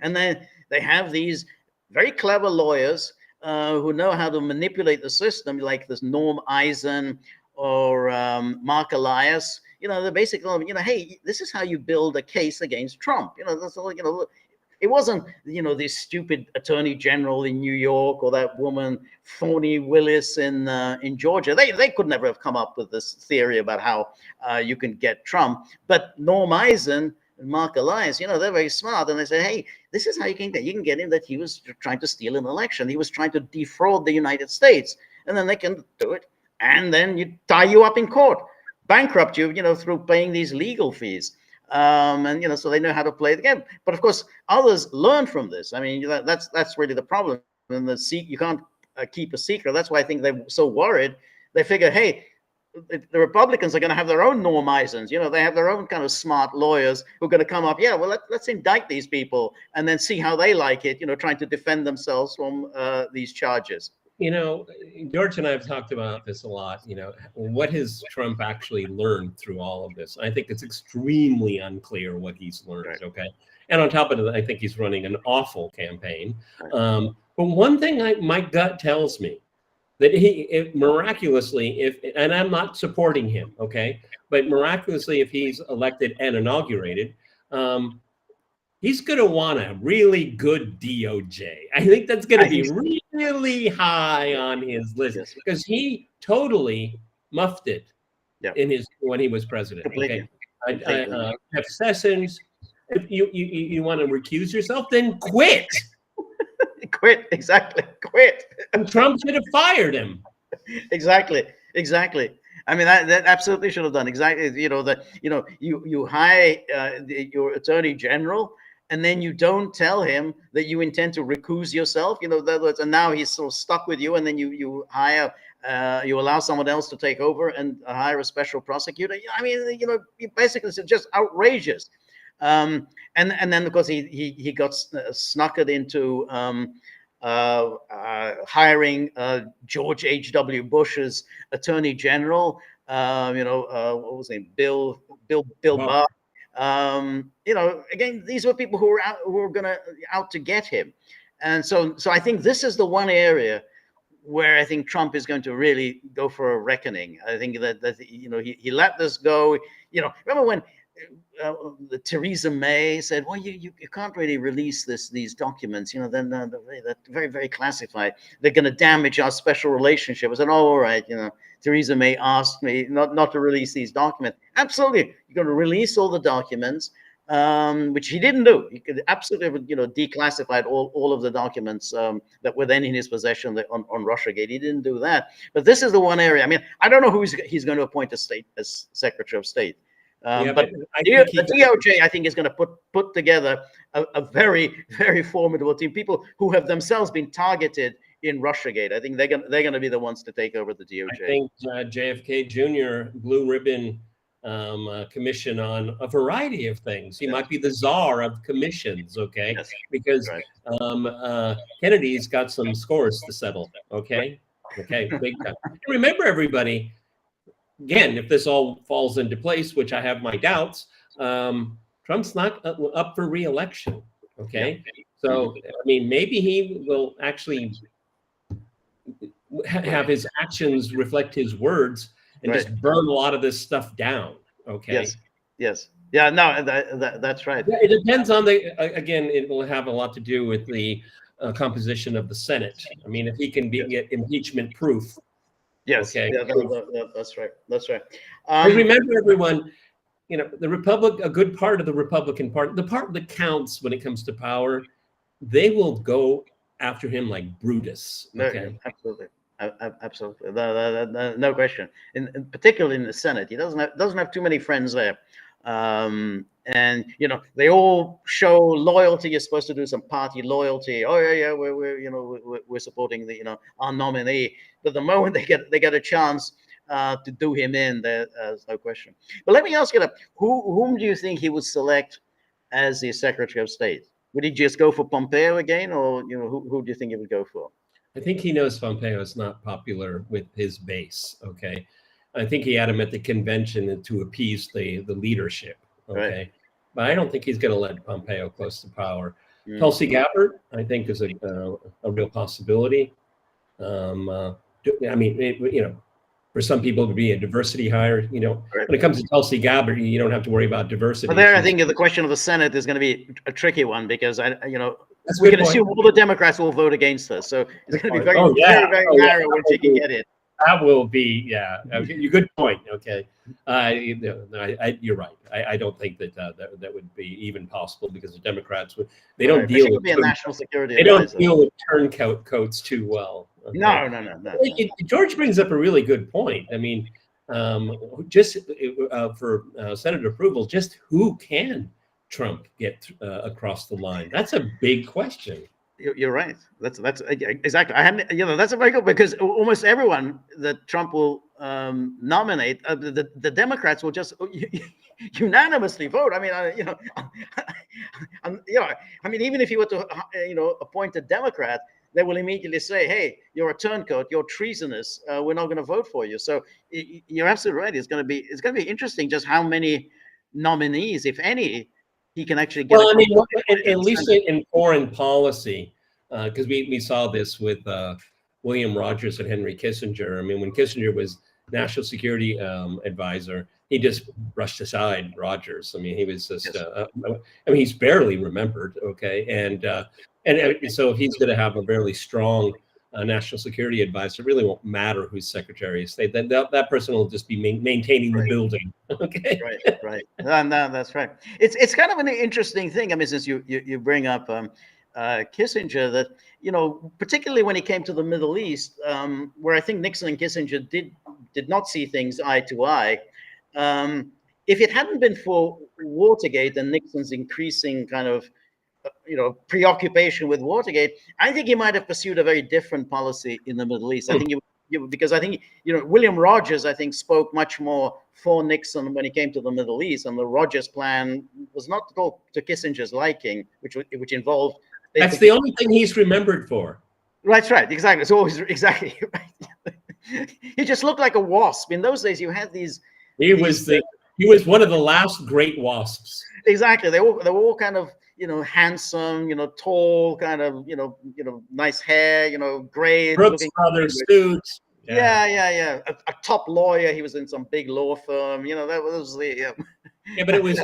A: and then they have these very clever lawyers who know how to manipulate the system, like this Norm Eisen or Mark Elias. They're basically, hey, this is how you build a case against Trump. That's all. It wasn't, this stupid attorney general in New York or that woman Phony Willis in Georgia. They could never have come up with this theory about how you can get Trump. But Norm Eisen and Mark Elias, they're very smart, and they say, hey, this is how you can get him, that he was trying to steal an election. He was trying to defraud the United States, and then they can do it, and then you tie you up in court, bankrupt you, through paying these legal fees. And so they know how to play the game. But of course, others learn from this. I mean, that's really the problem. And you can't keep a secret. That's why I think they're so worried. They figure, hey, the Republicans are going to have their own Norm Eisens. They have their own kind of smart lawyers who are going to come up. Yeah, well, let's indict these people and then see how they like it. Trying to defend themselves from these charges.
B: George and I have talked about this a lot. What has Trump actually learned through all of this? I think it's extremely unclear what he's learned. Right. Okay. And on top of it, I think he's running an awful campaign. Right. But one thing my gut tells me that if miraculously, and I'm not supporting him, okay, but miraculously, if he's elected and inaugurated, he's going to want a really good DOJ. I think that's going to be really high on his list because he totally muffed it when he was president. Okay, Jeff Sessions, if you want to recuse yourself, then quit.
A: Quit, exactly. Quit.
B: And Trump should have fired him.
A: Exactly. I mean, that absolutely should have done exactly. You hire your attorney general, and then you don't tell him that you intend to recuse yourself. And now he's sort of stuck with you, and then you hire, you allow someone else to take over and hire a special prosecutor. I mean, basically it's just outrageous. And then of course he got snookered into hiring George H.W. Bush's attorney general. What was his name? Bill Barr. Again, these were people who were out to get him. And so I think this is the one area where I think Trump is going to really go for a reckoning. I think that he let this go. Remember when Theresa May said, well, you can't really release these documents, then they're very, very classified. They're going to damage our special relationship. I said, oh, all right, Theresa May asked me not to release these documents. Absolutely, you're going to release all the documents, which he didn't do. He could absolutely, declassified all of the documents that were then in his possession on Russiagate. He didn't do that. But this is the one area. I mean, I don't know who he's going to appoint as Secretary of State. But the DOJ, I think, is going to put together a very, very formidable team. People who have themselves been targeted in Russiagate. I think they're going to be the ones to take over the DOJ.
B: I think JFK Jr. blue ribbon commission on a variety of things. He might be the czar of commissions. Okay, because Kennedy's got some scores to settle. Okay, big time. And remember, everybody. Again, if this all falls into place, which I have my doubts, Trump's not up for re-election. Okay, so I mean, maybe he will actually have his actions reflect his words and just burn a lot of this stuff down. Okay.
A: Yes. Yeah. No, that's right.
B: Yeah, it depends on again. It will have a lot to do with the composition of the Senate. I mean, if he can get impeachment proof.
A: Yes,
B: Okay.
A: that's right. That's right.
B: And remember, everyone, the a good part of the Republican Party, the part that counts when it comes to power, they will go after him like Brutus.
A: No, yeah,
B: Okay.
A: absolutely. Absolutely. No question. Particularly in the Senate, he doesn't have too many friends there. And they all show loyalty. You're supposed to do some party loyalty. Oh yeah, we're supporting our nominee. But the moment they get a chance to do him in, there's no question. But let me ask you, whom do you think he would select as the Secretary of State? Would he just go for Pompeo again, or who do you think he would go for?
B: I think he knows Pompeo is not popular with his base. Okay. I think he had him at the convention to appease the leadership. Okay.
A: Right.
B: But I don't think he's going to let Pompeo close to power.
A: Mm.
B: Tulsi Gabbard, I think, is a real possibility. I mean, for some people, it would be a diversity hire.
A: Right.
B: When it comes to Tulsi Gabbard, you don't have to worry about diversity.
A: But there, I think the question of the Senate is going to be a tricky one, because we can
B: point.
A: assume all the Democrats will vote against us. So it's going to be very narrow when she can get it.
B: That will be, good point. Okay, you're right. I don't think that would be even possible, because the Democrats they don't deal with
A: national security.
B: They don't deal with turncoats too well. Okay?
A: No.
B: George brings up a really good point. I mean, just for Senate approval, just who can Trump get across the line? That's a big question.
A: You're right. That's exactly. That's a very good, because almost everyone that Trump will nominate, the Democrats will just unanimously vote. I mean, I mean, even if you were to appoint a Democrat, they will immediately say, "Hey, you're a turncoat. You're treasonous. We're not going to vote for you." So you're absolutely right. It's going to be interesting just how many nominees, if any, he can actually get.
B: Well, I mean, at least in foreign policy, because we saw this with William Rogers and Henry Kissinger. I mean, when Kissinger was national security advisor, he just brushed aside Rogers. I mean, he was just, he's barely remembered. Okay. And so if he's going to have a fairly strong national security advisor, it really won't matter who's Secretary of State. That person will just be maintaining the building. Okay.
A: Right. No, that's right. It's kind of an interesting thing. I mean, since you bring up Kissinger, that particularly when he came to the Middle East, where I think Nixon and Kissinger did not see things eye to eye. If it hadn't been for Watergate and Nixon's increasing kind of preoccupation with Watergate, I think he might have pursued a very different policy in the Middle East. I think because I think William Rogers, I think, spoke much more for Nixon when he came to the Middle East, and the Rogers plan was not at all to Kissinger's liking, which involved.
B: That's the only thing he's remembered for.
A: That's right. Exactly. It's always exactly right. He just looked like a wasp. In those days, you had these. He
B: was one of the last great wasps.
A: Exactly. They were all kind of handsome, tall, kind of nice hair, gray.
B: Brooks Brothers suits.
A: Yeah. A top lawyer. He was in some big law firm. That was the.
B: Yeah, but it was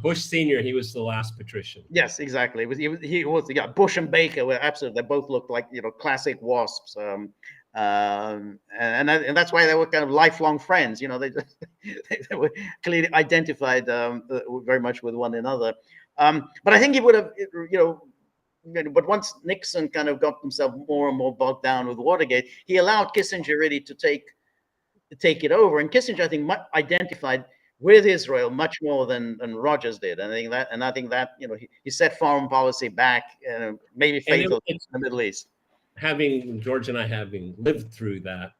B: Bush Senior. He was the last patrician.
A: Yes, exactly. He was Bush and Baker were absolutely. They both looked like classic wasps. And that's why they were kind of lifelong friends. They were clearly identified very much with one another. But I think he would have, but once Nixon kind of got himself more and more bogged down with Watergate, he allowed Kissinger really to take it over. And Kissinger, I think, identified with Israel much more than Rogers did. And I think that he set foreign policy back, maybe fatal in the Middle East.
B: George and I having lived through that,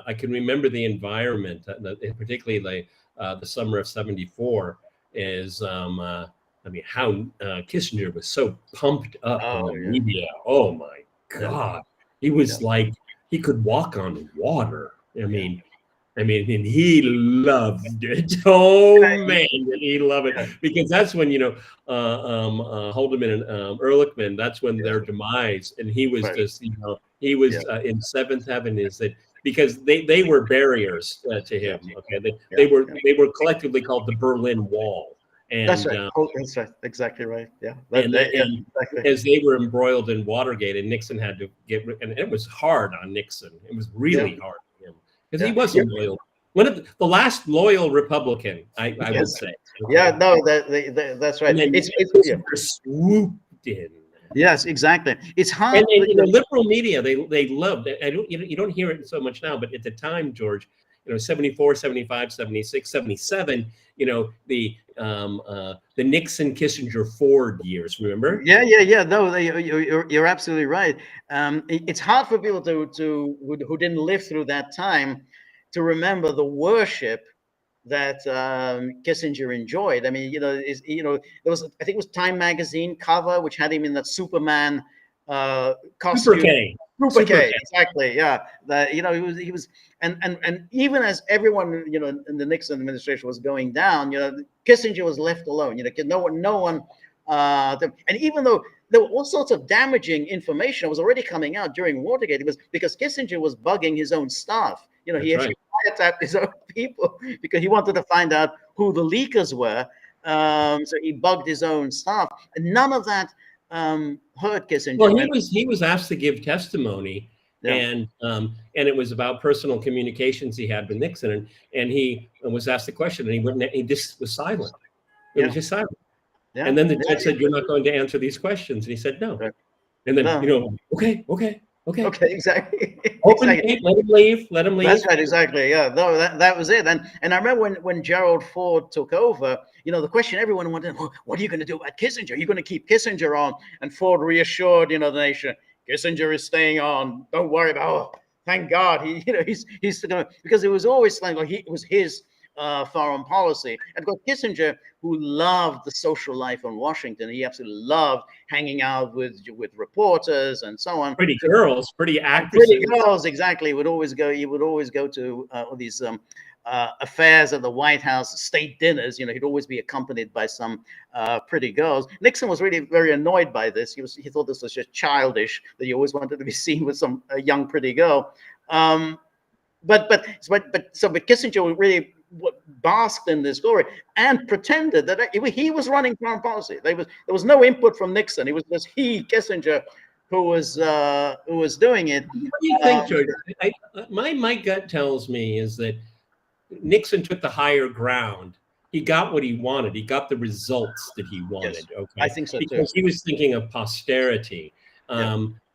B: I can remember the environment, particularly the summer of '74, is how Kissinger was so pumped up on the media. Oh my God, he was like he could walk on water. I mean, and he loved it. Oh man, he loved it, because that's when Haldeman and Ehrlichman. That's when their demise, and he was just he was in seventh heaven. Is that because they were barriers to him? Okay, they were collectively called the Berlin Wall. And,
A: that's right. That's right. Exactly right. Yeah.
B: Exactly. As they were embroiled in Watergate, and Nixon had to and it was hard on Nixon. It was really hard on him. because he was a loyal, one of the last loyal Republican, I would say. Okay.
A: Yeah, no, that's right.
B: And then
A: It's
B: swooped in.
A: Yes, exactly. It's hard.
B: And you know, liberal media, they loved it. I don't, you don't hear it so much now, but at the time, George, you know, 74, 75, 76, 77, you know, the Nixon, Kissinger, Ford years, remember?
A: Yeah. No, you're absolutely right. It's hard for people who didn't live through that time to remember the worship that Kissinger enjoyed. I mean, you know, there was, I think it was Time magazine cover which had him in that Superman costume. Super K, exactly. Yeah, that, you know, he was, and even as everyone, you know, in the Nixon administration was going down, you know, Kissinger was left alone. You know, no one, and even though there were all sorts of damaging information that was already coming out during Watergate, it was because Kissinger was bugging his own staff. You know, he actually wiretapped his own people because he wanted to find out who the leakers were. So he bugged his own staff, and none of that hurt Kissinger.
B: Well, he was asked to give testimony, and it was about personal communications he had with Nixon, and he was asked the question, and he wouldn't. He just was silent. He was just silent. Yeah. And then the judge said, "You're not going to answer these questions," and he said, "No." Right. And then you know, okay,
A: exactly.
B: Open gate, let him leave. Let him leave.
A: That's right, exactly. Yeah, no, that was it. And I remember when Gerald Ford took over, you know, the question everyone wanted, what are you going to do about Kissinger? Are you going to keep Kissinger on? And Ford reassured, you know, the nation, Kissinger is staying on. Don't worry about. Oh, thank God, he's going to, because it was always like it was his foreign policy. And of course, Kissinger, who loved the social life in Washington, he absolutely loved hanging out with reporters and so on.
B: Pretty girls, pretty actresses.
A: Pretty girls, exactly. He would always go to all these affairs at the White House, state dinners. You know, he'd always be accompanied by some pretty girls. Nixon was really very annoyed by this. He thought this was just childish, that he always wanted to be seen with some young pretty girl. But Kissinger really basked in this glory and pretended that he was running foreign policy. There was no input from Nixon. It was just Kissinger, who was doing it.
B: What do you think, George? My gut tells me is that Nixon took the higher ground. He got what he wanted. He got the results that he wanted. Yes, okay,
A: I think so too.
B: Because he was thinking of posterity.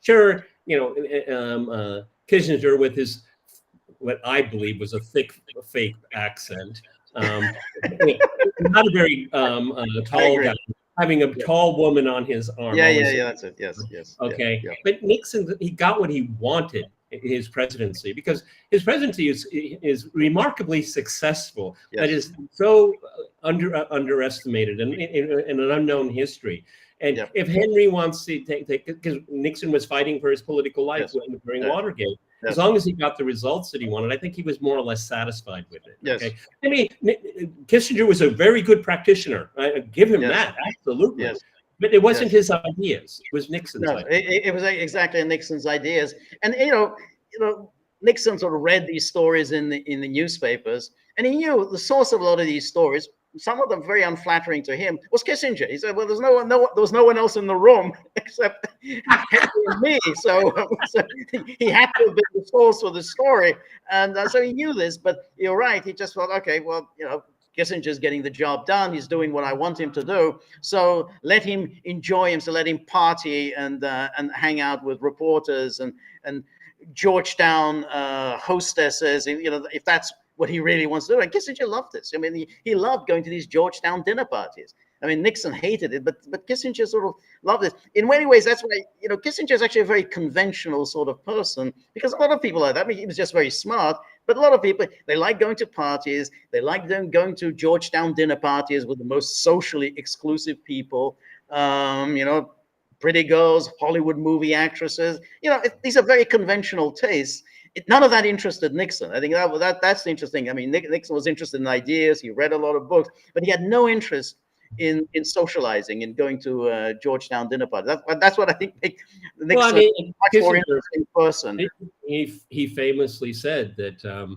B: Sure, you know, Kissinger with his, what I believe was a thick fake accent, not a very tall guy, having a tall woman on his arm.
A: Yeah, that's it. Yes.
B: Okay, but Nixon, he got what he wanted in his presidency, because his presidency is remarkably successful. That is so underestimated and in an unknown history. And if Henry wants to take, because Nixon was fighting for his political life during Watergate. As long as he got the results that he wanted, I think he was more or less satisfied with it.
A: Yes.
B: Okay? I mean, Kissinger was a very good practitioner. I give him that, absolutely.
A: Yes.
B: But it wasn't his ideas. It was Nixon's ideas.
A: It was exactly Nixon's ideas. And, you know, Nixon sort of read these stories in the newspapers, and he knew the source of a lot of these stories, some of them very unflattering to him, was Kissinger. He said, well, there was no one else in the room except Henry and me. So he had to have been the source for the story. And so he knew this, but you're right. He just thought, okay, well, you know, Kissinger's getting the job done. He's doing what I want him to do. So let him enjoy himself, let him party and hang out with reporters and Georgetown hostesses, you know, if that's what he really wants to do. And Kissinger loved this. I mean, he loved going to these Georgetown dinner parties. I mean, Nixon hated it, but Kissinger sort of loved it. In many ways, that's why, you know, Kissinger is actually a very conventional sort of person, because a lot of people like that. I mean, he was just very smart, but a lot of people, they like going to parties. They like going to Georgetown dinner parties with the most socially exclusive people, you know, pretty girls, Hollywood movie actresses. You know, these are very conventional tastes. None of that interested Nixon. I think that's interesting. I mean, Nixon was interested in ideas. He read a lot of books, but he had no interest in socializing and going to Georgetown dinner parties. That's what I think makes Nixon a much more interesting person.
B: He famously said that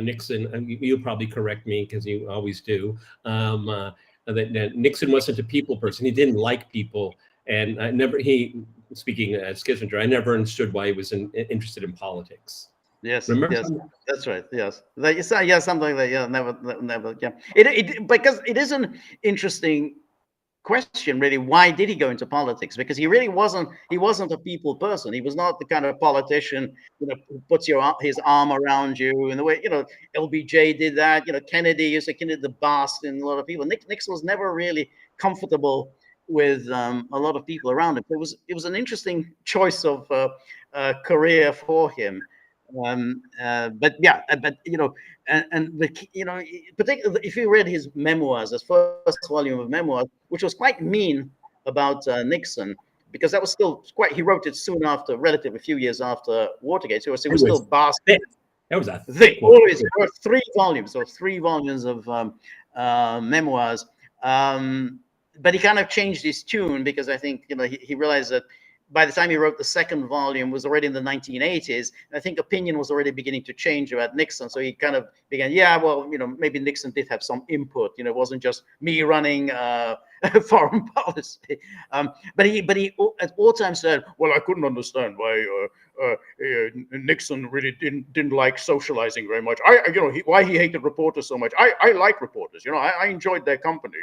B: Nixon, and you'll probably correct me because you always do, that Nixon wasn't a people person. He didn't like people. And speaking as Kissinger, I never understood why he was interested in politics.
A: Yes,
B: Remember
A: yes,
B: something?
A: that's right. Yes, like you say, yeah, something like yeah, never, yeah. It because it is an interesting question, really. Why did he go into politics? Because he wasn't a people person. He was not the kind of politician, who puts his arm around you in the way, LBJ did that. Kennedy used to Kennedy the boss in a lot of people. Nixon was never really comfortable with a lot of people around him. It was an interesting choice of career for him. But yeah, but particularly if you read his memoirs, his first volume of memoirs, which was quite mean about Nixon, because that was still quite. He wrote it soon after, relatively a few years after Watergate, so it
B: It
A: was still
B: was
A: basking.
B: thick. That was a
A: Thick,
B: thick one.
A: always. There were 3 volumes, or 3 volumes of memoirs. But he kind of changed his tune, because I think he realized that by the time he wrote the second volume was already in the 1980s. And I think opinion was already beginning to change about Nixon. So he kind of began, yeah, well, maybe Nixon did have some input. It wasn't just me running foreign policy. But he at all times said, well, I couldn't understand why Nixon really didn't like socializing very much. Why he hated reporters so much. I like reporters. I enjoyed their company.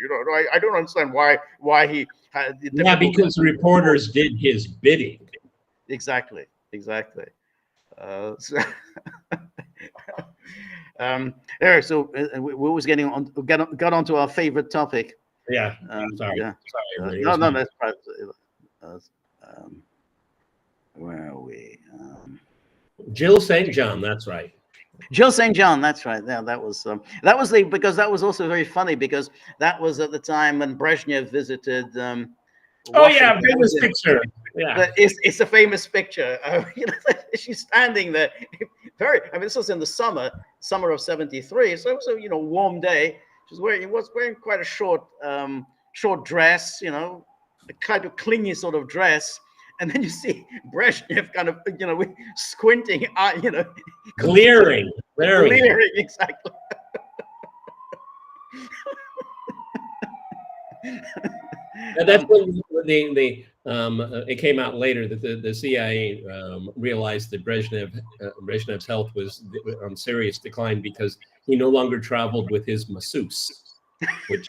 A: I don't understand why he had the
B: Yeah, because the reporters did his bidding.
A: Exactly. So, anyway, so we was getting on, got onto our favorite topic.
B: Yeah. Sorry.
A: Yeah.
B: Sorry.
A: No, that's right. Where are we?
B: Jill St. John. That's right.
A: Jill St. John, that's right. Yeah, because that was also very funny, because that was at the time when Brezhnev visited
B: Oh yeah,
A: Washington.
B: famous picture. Yeah.
A: It's a famous picture. She's standing there. This was in the summer of '73. So it was a warm day. Was wearing quite a short dress. A kind of clingy sort of dress. And then you see Brezhnev kind of squinting,
B: Glaring.
A: exactly.
B: And that's when it came out later that the CIA realized that Brezhnev's health was on serious decline, because he no longer traveled with his masseuse, which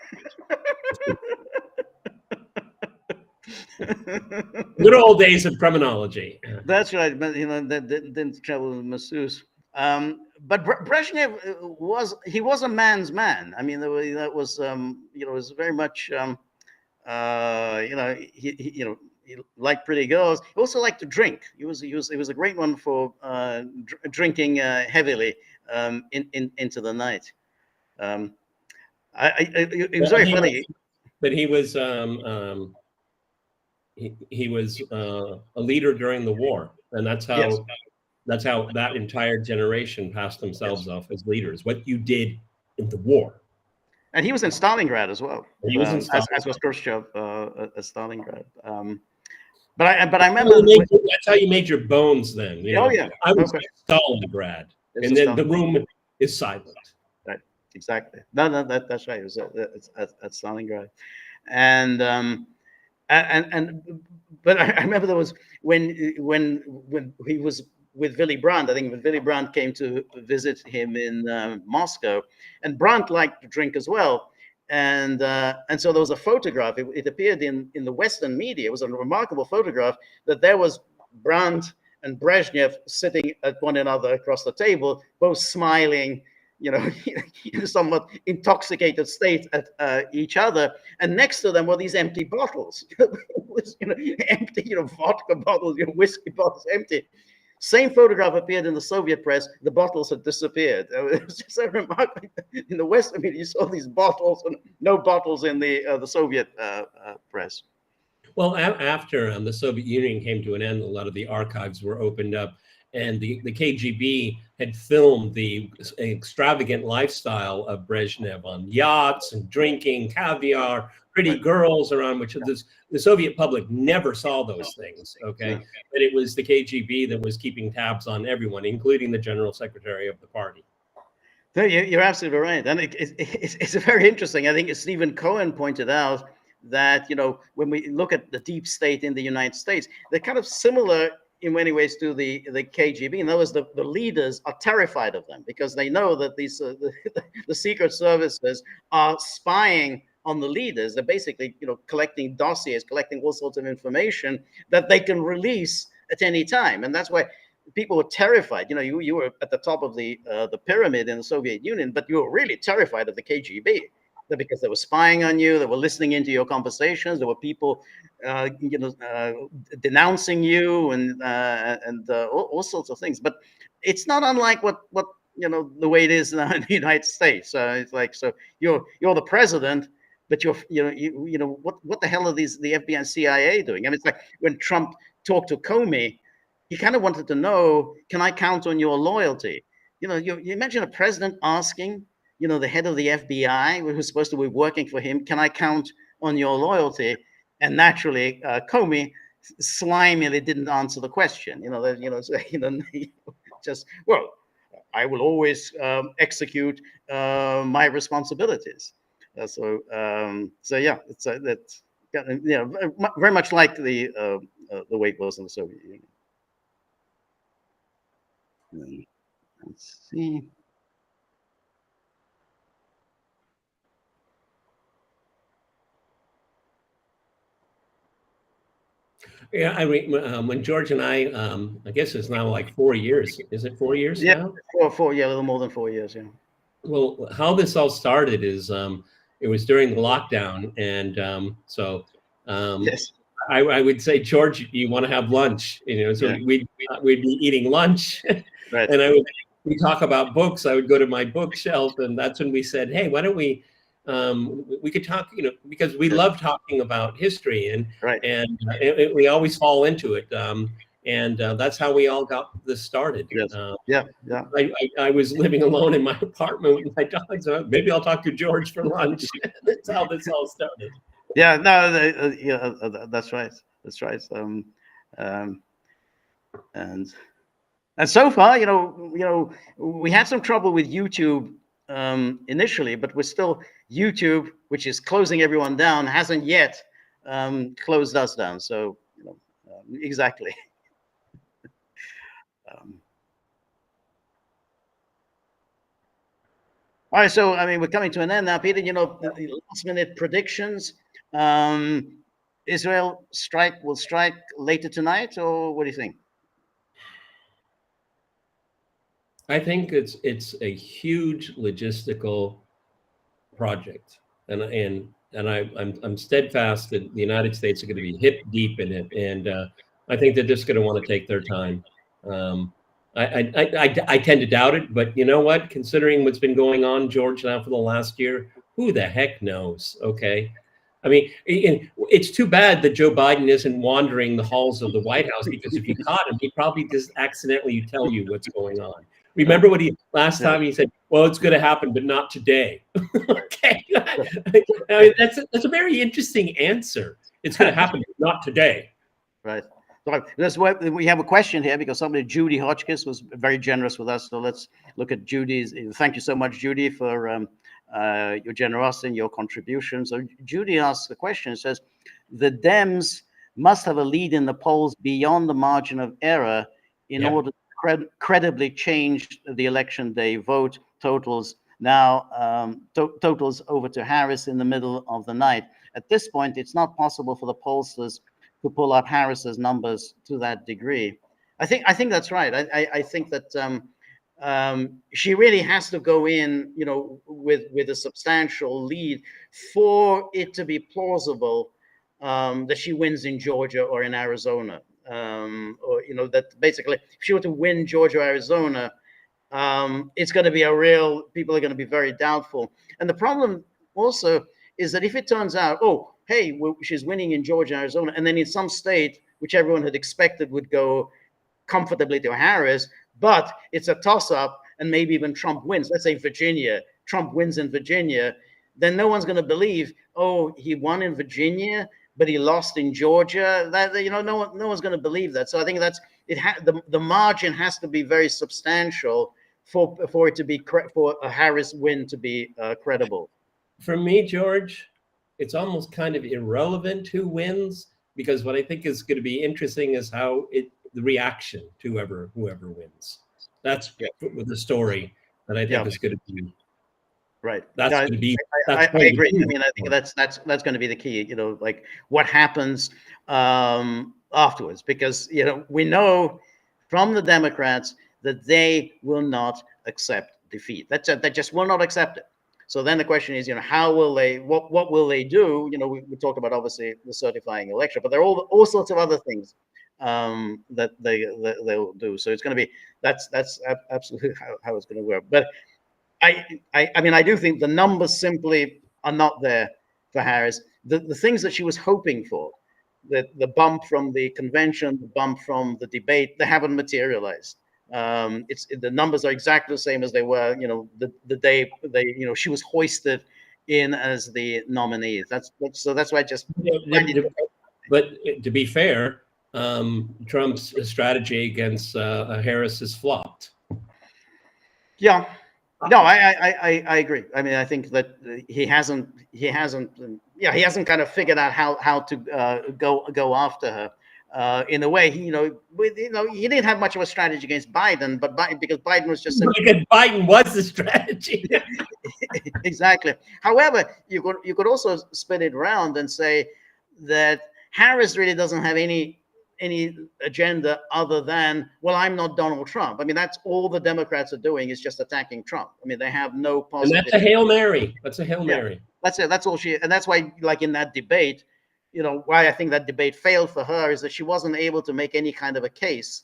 B: good old days of criminology.
A: That's right, but that didn't travel with masseuse. But Brezhnev was a man's man. I mean, that was was very much he liked pretty girls. He also liked to drink. He was a great one for drinking heavily into the night. It was very funny.
B: But he was he was a leader during the war, and that's how
A: Yes.
B: that's how that entire generation passed themselves off as leaders. What you did in the war.
A: And he was in Stalingrad as well.
B: He was in
A: as was Khrushchev at Stalingrad. But I remember
B: that's how you made your bones then.
A: Oh yeah,
B: I was in Stalingrad, and then the room is silent.
A: Right, exactly. No, that's right. It was at Stalingrad, and but I remember there was when he was with Willy Brandt. I think when Willy Brandt came to visit him in Moscow, and Brandt liked to drink as well. And so there was a photograph. It appeared in the Western media. It was a remarkable photograph that there was Brandt and Brezhnev sitting at one another across the table, both smiling, in a somewhat intoxicated state at each other. And next to them were these empty bottles, empty, vodka bottles, whiskey bottles, empty. Same photograph appeared in the Soviet press. The bottles had disappeared. It was just so remarkable. In the Western media, you saw these bottles, and no bottles in the Soviet press.
B: Well, after the Soviet Union came to an end, a lot of the archives were opened up, and the KGB had filmed the extravagant lifestyle of Brezhnev on yachts and drinking caviar, pretty girls around, which the Soviet public never saw those things. Okay, but it was the KGB that was keeping tabs on everyone, including the general secretary of the party.
A: No, you're absolutely right, and it's very interesting. I think Stephen Cohen pointed out that when we look at the deep state in the United States, they're kind of similar in many ways to the KGB. In other words, the leaders are terrified of them because they know that these the secret services are spying on the leaders. They're basically, collecting dossiers, collecting all sorts of information that they can release at any time, and that's why people were terrified. You were at the top of the pyramid in the Soviet Union, but you were really terrified of the KGB because they were spying on you, they were listening into your conversations, there were people, denouncing you and all sorts of things. But it's not unlike what the way it is in the United States. It's like, so you're the president, but what the hell are the FBI and CIA doing? I mean, it's like when Trump talked to Comey, he kind of wanted to know, can I count on your loyalty? You imagine a president asking, the head of the FBI, who's supposed to be working for him, can I count on your loyalty? And naturally, Comey slimily didn't answer the question. Just, well, I will always execute my responsibilities. So yeah, that's very much like the way it was in the Soviet Union. Let's see.
B: Yeah, I mean, when George and I guess it's now like 4 years. Is it 4 years now?
A: Yeah, a little more than 4 years. Yeah.
B: Well, how this all started is it was during the lockdown, and
A: Yes.
B: I would say, George, you want to have lunch? So
A: Yeah.
B: we'd be eating lunch,
A: Right.
B: and we talk about books. I would go to my bookshelf, and that's when we said, hey, why don't we could talk, because we love talking about history, and
A: right.
B: and we always fall into it, and that's how we all got this started.
A: Yes. Yeah.
B: I was living alone in my apartment with my dogs. So maybe I'll talk to George for lunch. That's how this all started.
A: Yeah. No. That's right. That's right. And so far, we had some trouble with YouTube initially, but we're still, YouTube, which is closing everyone down, hasn't yet closed us down. So exactly. All right, so I mean, we're coming to an end now, Peter. The last minute predictions. Israel will strike later tonight, or what do you think?
B: I think it's a huge logistical project, and I'm steadfast that the United States are going to be hip deep in it, and I think they're just going to want to take their time. I tend to doubt it, but you know what? Considering what's been going on, George, now for the last year, who the heck knows? Okay. I mean, it's too bad that Joe Biden isn't wandering the halls of the White House, because if you caught him, he'd probably just accidentally tell you what's going on. Remember what last time he said, well, it's going to happen, but not today. Okay. I mean, that's a very interesting answer. It's going to happen, but not today.
A: Right. That's why we have a question here, because Judy Hotchkiss was very generous with us. So let's look at Judy's. Thank you so much, Judy, for your generosity and your contribution. So Judy asks the question, says, the Dems must have a lead in the polls beyond the margin of error in order to credibly change the election day vote totals. Now totals over to Harris in the middle of the night. At this point, it's not possible for the pollsters to pull up Harris's numbers to that degree. I think that's right. I think that she really has to go in, with a substantial lead for it to be plausible that she wins in Georgia or in Arizona. Or that basically, if she were to win Georgia or Arizona, it's going to be people are going to be very doubtful. And the problem also is that if it turns out, oh, hey, she's winning in Georgia and Arizona, and then in some state, which everyone had expected would go comfortably to Harris, but it's a toss-up, and maybe even Trump wins. Let's say Virginia, Trump wins in Virginia, then no one's going to believe, oh, he won in Virginia, but he lost in Georgia. That no one's going to believe that. So I think that's it. The margin has to be very substantial for it to be for a Harris win to be credible.
B: For me, George, it's almost kind of irrelevant who wins, because what I think is going to be interesting is how the reaction to whoever wins. That's the story that I think is going to be.
A: Right.
B: That's going to be.
A: I agree. I mean, I think that's going to be the key. You know, like what happens afterwards, because we know from the Democrats that they will not accept defeat. They just will not accept it. So then the question is, how will they? What will they do? We talked about obviously the certifying election, but there are all sorts of other things that they'll do. So it's going to be that's absolutely how it's going to work. But I mean, I do think the numbers simply are not there for Harris. The things that she was hoping for, the bump from the convention, the bump from the debate, they haven't materialized. The numbers are exactly the same as they were, the day she was hoisted in as the nominee. That's why I just.
B: But to be fair, Trump's strategy against Harris has flopped.
A: Yeah. No, I agree. I mean, I think that he hasn't kind of figured out how to go after her. In a way, he didn't have much of a strategy against Biden, but because Biden was just
B: because Biden was the strategy.
A: Exactly. However, you could also spin it around and say that Harris really doesn't have any agenda other than, well, I'm not Donald Trump. I mean, that's all the Democrats are doing is just attacking Trump. I mean, they have no positive.
B: And that's a Hail Mary. That's a Hail Mary.
A: That's it. That's all and that's why, like in that debate, why I think that debate failed for her is that she wasn't able to make any kind of a case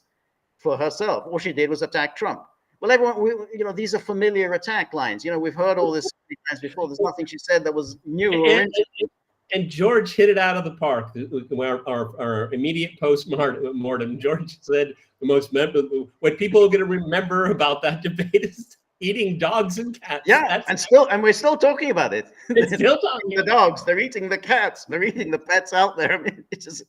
A: for herself. All she did was attack Trump. Well, everyone, these are familiar attack lines. We've heard all this many times before. There's nothing she said that was new or interesting.
B: And George hit it out of the park. Our immediate post-mortem, George said the most memorable, what people are going to remember about that debate is eating dogs and cats.
A: Yeah, and we're still talking about it.
B: They're still talking
A: the dogs. They're eating the cats. They're eating the pets out there. I mean, it's just.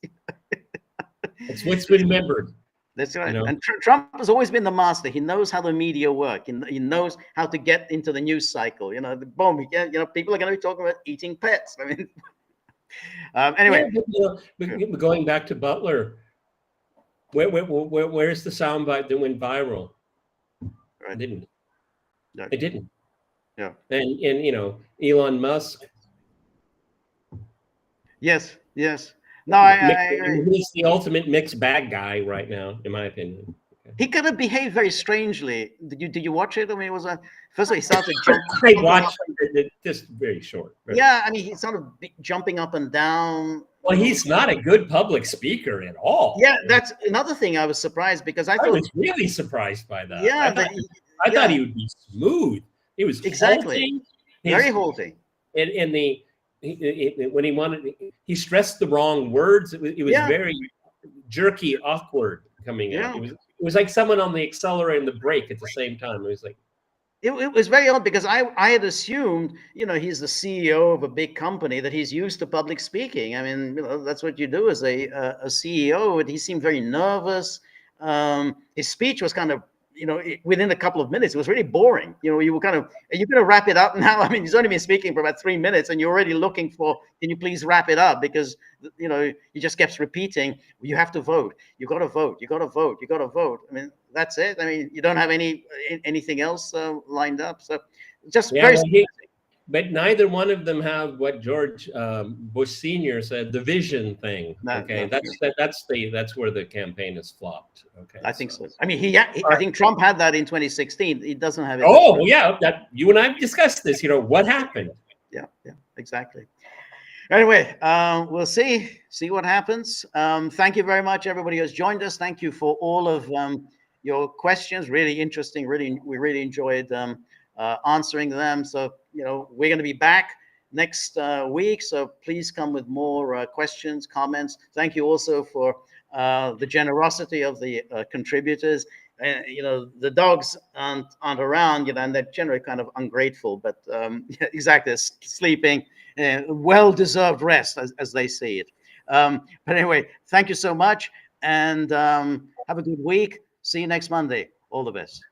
B: It's what's been remembered.
A: That's right. And Trump has always been the master. He knows how the media work. He knows how to get into the news cycle. The boom. People are going to be talking about eating pets. I mean. Anyway,
B: going back to Butler, where's the soundbite that went viral?
A: Right.
B: It didn't.
A: No.
B: It didn't.
A: Yeah.
B: And Elon Musk.
A: Yes. No,
B: he's the ultimate mixed bag guy right now, in my opinion.
A: He kind of behaved very strangely. Did you watch it? I mean, it was first of all, he started jumping.
B: I watched it, just very short. Right?
A: Yeah, I mean, he started jumping up and down.
B: Well, he's not a good public speaker at all.
A: Yeah, that's another thing I was surprised because I
B: was really surprised by that.
A: Yeah,
B: I thought he would be smooth. He was
A: exactly very halting.
B: And when he wanted, he stressed the wrong words. It was very jerky, awkward coming out. It was like someone on the accelerator and the brake at the same time. It was like.
A: It was very odd because I had assumed, he's the CEO of a big company, that he's used to public speaking. I mean, that's what you do as a CEO. And he seemed very nervous. His speech was kind of, within a couple of minutes, it was really boring. You were kind of, are you going to wrap it up now? I mean, he's only been speaking for about 3 minutes and you're already looking for, can you please wrap it up? Because, he just kept repeating, you have to vote. You got to vote. You got to vote. You got to vote. I mean, that's it. I mean, you don't have anything else lined up. So just very.
B: But neither one of them have what George Bush Sr. said, the vision thing. That's where the campaign has flopped. Okay,
A: I think so. I mean, I think Trump had that in 2016. He doesn't have it.
B: Oh yeah, that you and I have discussed this. What happened?
A: Yeah, exactly. Anyway, we'll see what happens. Thank you very much, everybody who has joined us. Thank you for all of your questions. Really interesting. We really enjoyed answering them. So, we're going to be back next week. So please come with more questions, comments. Thank you also for the generosity of the contributors. The dogs aren't around, and they're generally kind of ungrateful, but exactly, sleeping, well-deserved rest as they see it. But anyway, thank you so much and have a good week. See you next Monday. All the best.